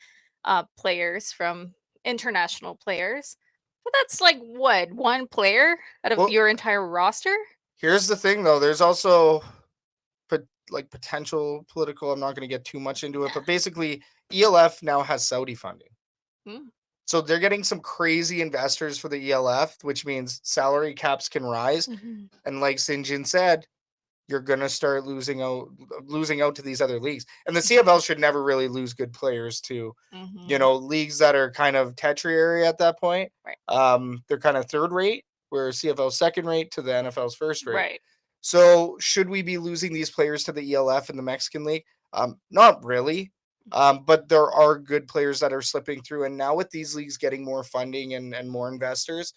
players from international players. But that's like what, one player out of Well, your entire roster? here's the thing though. There's also like potential political. I'm not going to get too much into it, but basically, ELF now has Saudi funding. Mm, So they're getting some crazy investors for the ELF, which means salary caps can rise. mhm, And like Sinjin said, you're gonna start losing out to these other leagues. And the CFL should never really lose good players to, mhm. leagues that are kind of tertiary at that point. Right, They're kind of third rate, where CFL second rate to the NFL's first rate. right. So should we be losing these players to the ELF and the Mexican League? Not really. But there are good players that are slipping through. And now with these leagues getting more funding and more investors,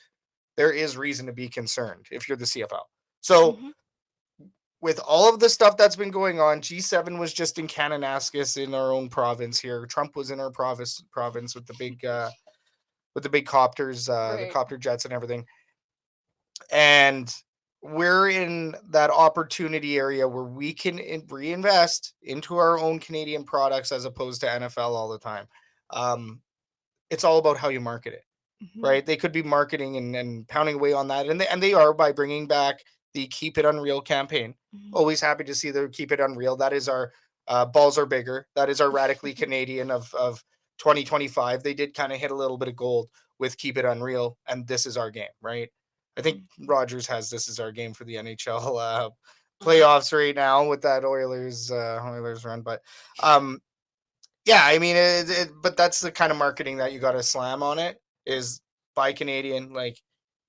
there is reason to be concerned if you're the CFL. So Mhm, with all of the stuff that's been going on, G7 was just in Kananaskis in our own province here. Trump was in our province with the big copters, the right. copter jets and everything. And we're in that opportunity area where we can reinvest into our own Canadian products as opposed to NFL all the time. Um, it's all about how you market it, Mhm, right? They could be marketing and pounding away on that, and they are by bringing back the Keep It Unreal campaign. mhm. Always happy to see the Keep It Unreal. That is our balls are bigger. That is our radically Canadian of 2025. They did kind of hit a little bit of gold with Keep It Unreal, and this is our game, right? I think Mhm, Rogers has this is our game for the NHL mhm. playoffs right now with that Oilers run, but um, yeah, I mean, but that's the kind of marketing that you got to slam on it is buy Canadian, like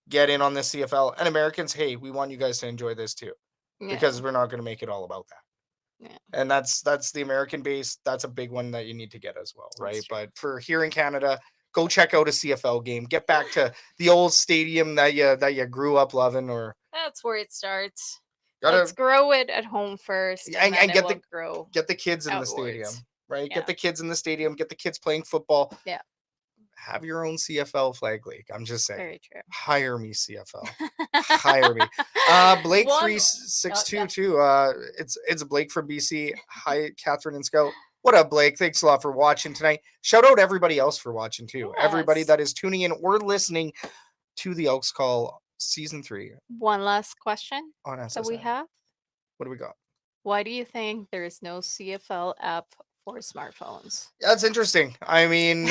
get in on the CFL and Americans. Hey, we want you guys to enjoy this too, Yeah, because we're not going to make it all about that. yeah, And that's the American base. That's a big one that you need to get as well, that's right? true. But for here in Canada, go check out a CFL game. Get back to the old stadium that you grew up loving, or That's where it starts. Let's gotta grow it at home first, and then and it will grow get the kids in the outwards. stadium, right? Get Yeah, the kids in the stadium. Get the kids playing football. yeah, Have your own CFL flag league. I'm just saying. very true. Hire me, CFL. Hire me. Blake One, three six yeah, two two. It's Blake from BC. Hi, Catherine and Scout. What up, Blake? Thanks a lot for watching tonight. Shout out everybody else for watching too. Everybody yes. that is tuning in or listening to the Elks Call season 3 One last question on that we SSN. have. What do we got? Why do you think there is no CFL app for smartphones? That's interesting. I mean,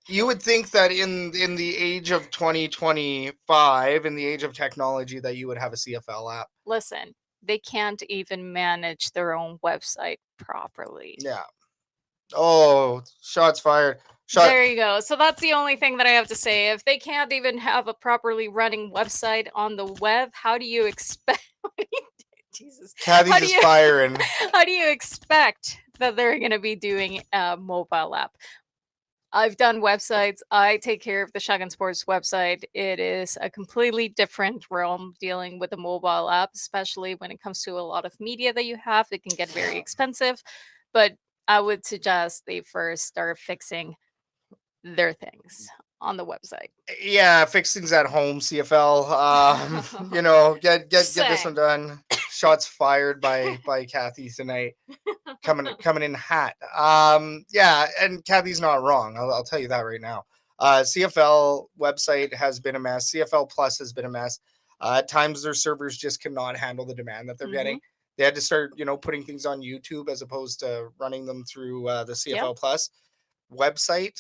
you would think that in the age of 2025, in the age of technology, that you would have a CFL app. Listen, they can't even manage their own website properly. Yeah. Oh, shots fired. Shot. There you go. So that's the only thing that I have to say. If they can't even have a properly running website on the web, how do you expect Jesus? How Kathy's do is you firing. how do you expect that they're going to be doing a mobile app? I've done websites. I take care of the Shotgun Sports website. It is a completely different realm dealing with a mobile app, especially when it comes to a lot of media that you have. It can get very Yeah. expensive, but I would suggest they first start fixing their things on the website. Yeah, fix things at home, CFL. Get this one Same. done. Shots fired by Kathy tonight. Coming in hot. Yeah, and Kathy's not wrong. I'll tell you that right now. CFL website has been a mess. CFL Plus has been a mess. At times, their servers just cannot handle the demand that they're Hmm. getting. They had to start, putting things on YouTube as opposed to running them through the Yep. CFL Plus website.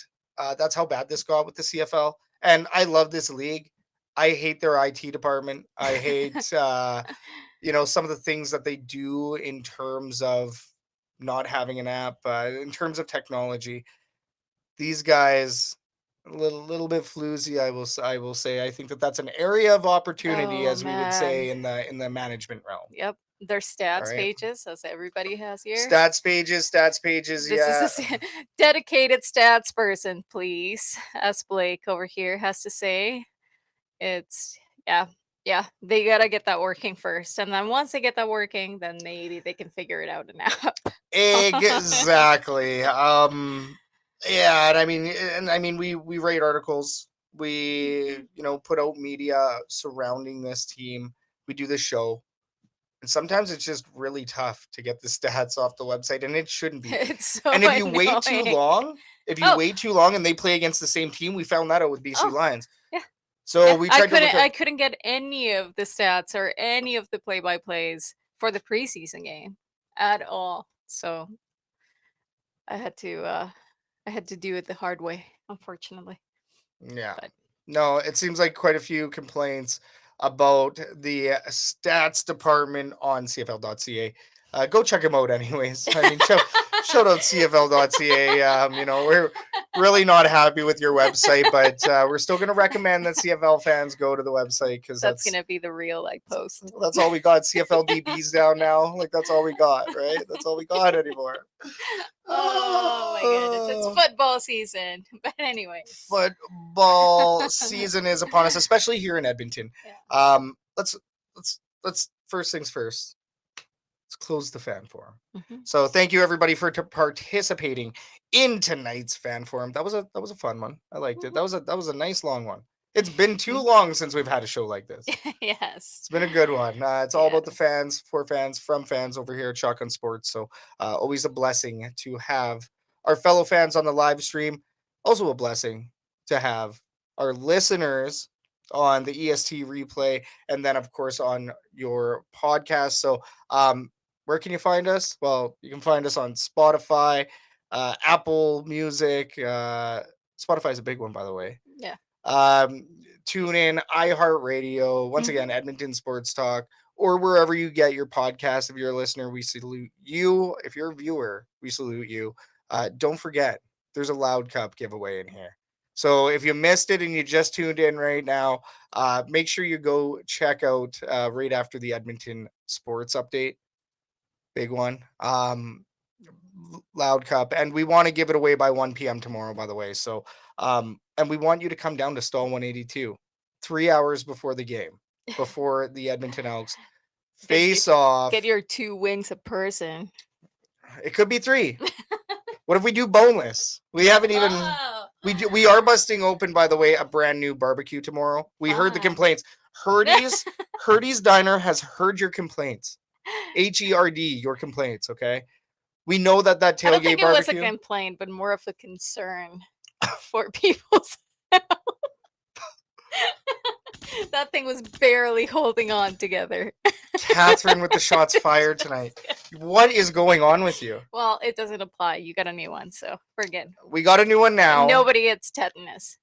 That's how bad this got with the CFL. And I love this league. I hate their IT department. I hate some of the things that they do in terms of not having an app, in terms of technology. These guys, little bit floozy. I will say. I think that that's an area of opportunity, Oh as we would say man. in the management realm. Yep. Their All stats right. pages, as everybody has here. Stats pages. This is a Yeah. dedicated stats person, please, as Blake over here has to say. It's yeah, yeah. They gotta get that working first, and then once they get that working, then maybe they can figure it out an app. Exactly. Yeah, and I mean we write articles. We, put out media surrounding this team. We do the show. And sometimes it's just really tough to get the stats off the website, and it shouldn't be. It's so And annoying. if you Oh, wait too long and they play against the same team, we found that out with BC oh, Lions. yeah. So Yeah, we tried to look I up. couldn't get any of the stats or any of the play-by-plays for the preseason game at all. So I had to do it the hard way, unfortunately. Yeah. But No, it seems like quite a few complaints about the stats department on CFL.ca. Go check them out, anyways. I mean, shout out CFL.ca. We're really not happy with your website, but we're still going to recommend that CFL fans go to the website because that's gonna be the real like post. that's all we got. CFL DBs down now. Like, that's all we got, right? That's all we got anymore. Oh my goodness, it's football season. But anyways, Football season is upon us, especially here in Edmonton. yeah. Let's first things first. Let's close the fan forum. Mm-hmm. So thank you everybody for participating in tonight's fan forum. That was a fun one. I liked it. That was a nice long one. It's been too long since we've had a show like this. Yes, It's been a good one. It's all about the fans, for fans, from fans over here at Shotgun Sports. So always a blessing to have our fellow fans on the live stream. Also a blessing to have our listeners on the EST replay, and then of course on your podcast. So where can you find us? Well, you can find us on Spotify, Apple Music. Spotify is a big one, by the way. Yeah. Tune in, iHeartRadio. Once again, Edmonton Sports Talk, or wherever you get your podcast. If you're a listener, we salute you. If you're a viewer, we salute you. Don't forget, there's a Loud Cup giveaway in here. So if you missed it and you just tuned in right now, make sure you go check out right after the Edmonton Sports Update. Big one. Loud Cup. And we want to give it away by 1 p.m. tomorrow, by the way. So, and we want you to come down to stall 182 3 hours before the game, before the Edmonton Elks face off. Get your 2 wings a person. It could be 3. What if we do boneless? We haven't even. We are busting open, by the way, a brand new barbecue tomorrow. We heard the complaints. Herdy's Diner has heard your complaints. HERD, your complaints. Okay, we know that tailgate I don't think it barbecue was a complaint, but more of a concern for people's health. That thing was barely holding on together. Catherine with the shots fired tonight. What is going on with you? Well, it doesn't apply. You got a new one, so we're good. We got a new one now. Nobody gets tetanus.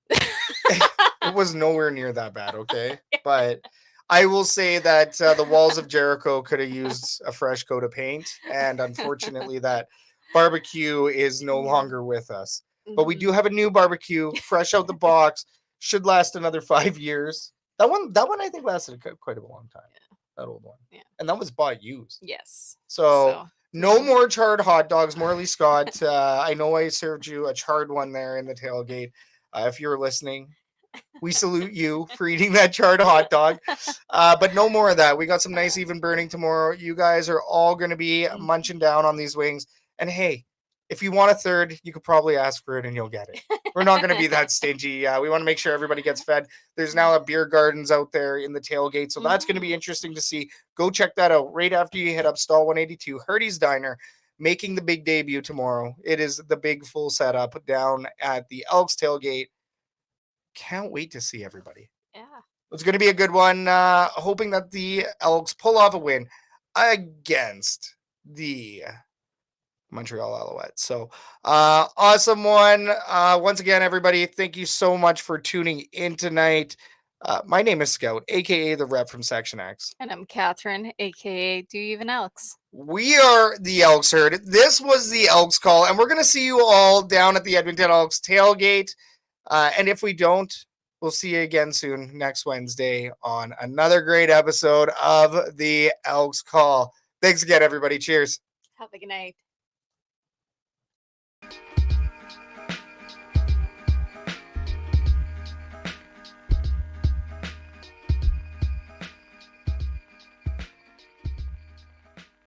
It was nowhere near that bad, okay? But I will say that the walls of Jericho could have used a fresh coat of paint, and unfortunately that barbecue is no longer with us. But we do have a new barbecue, fresh out the box, should last another 5 years. That one I think lasted quite a long time. Yeah. That old one. Yeah. And that was bought used. Yes. So no more charred hot dogs, Morley Scott. I know I served you a charred one there in the tailgate. If you're listening, we salute you for eating that charred hot dog. But no more of that. We got some nice even burning tomorrow. You guys are all going to be munching down on these wings. And hey, if you want a third, you could probably ask for it and you'll get it. We're not going to be that stingy. We want to make sure everybody gets fed. There's now a beer gardens out there in the tailgate. So that's going to be interesting to see. Go check that out right after you hit up stall 182, Herdy's Diner, making the big debut tomorrow. It is the big full setup down at the Elks tailgate. Can't wait to see everybody. Yeah. It's going to be a good one. Hoping that the Elks pull off a win against the Montreal Alouettes. So awesome one. Once again, everybody, thank you so much for tuning in tonight. My name is Scout, aka the rep from Section X. And I'm Catherine, aka Do You Even Elks? We are the Elks Herd. This was the Elks Call, and we're going to see you all down at the Edmonton Elks tailgate. And if we don't, we'll see you again soon next Wednesday on another great episode of the Elks Call. Thanks again, everybody. Cheers. Have a good night.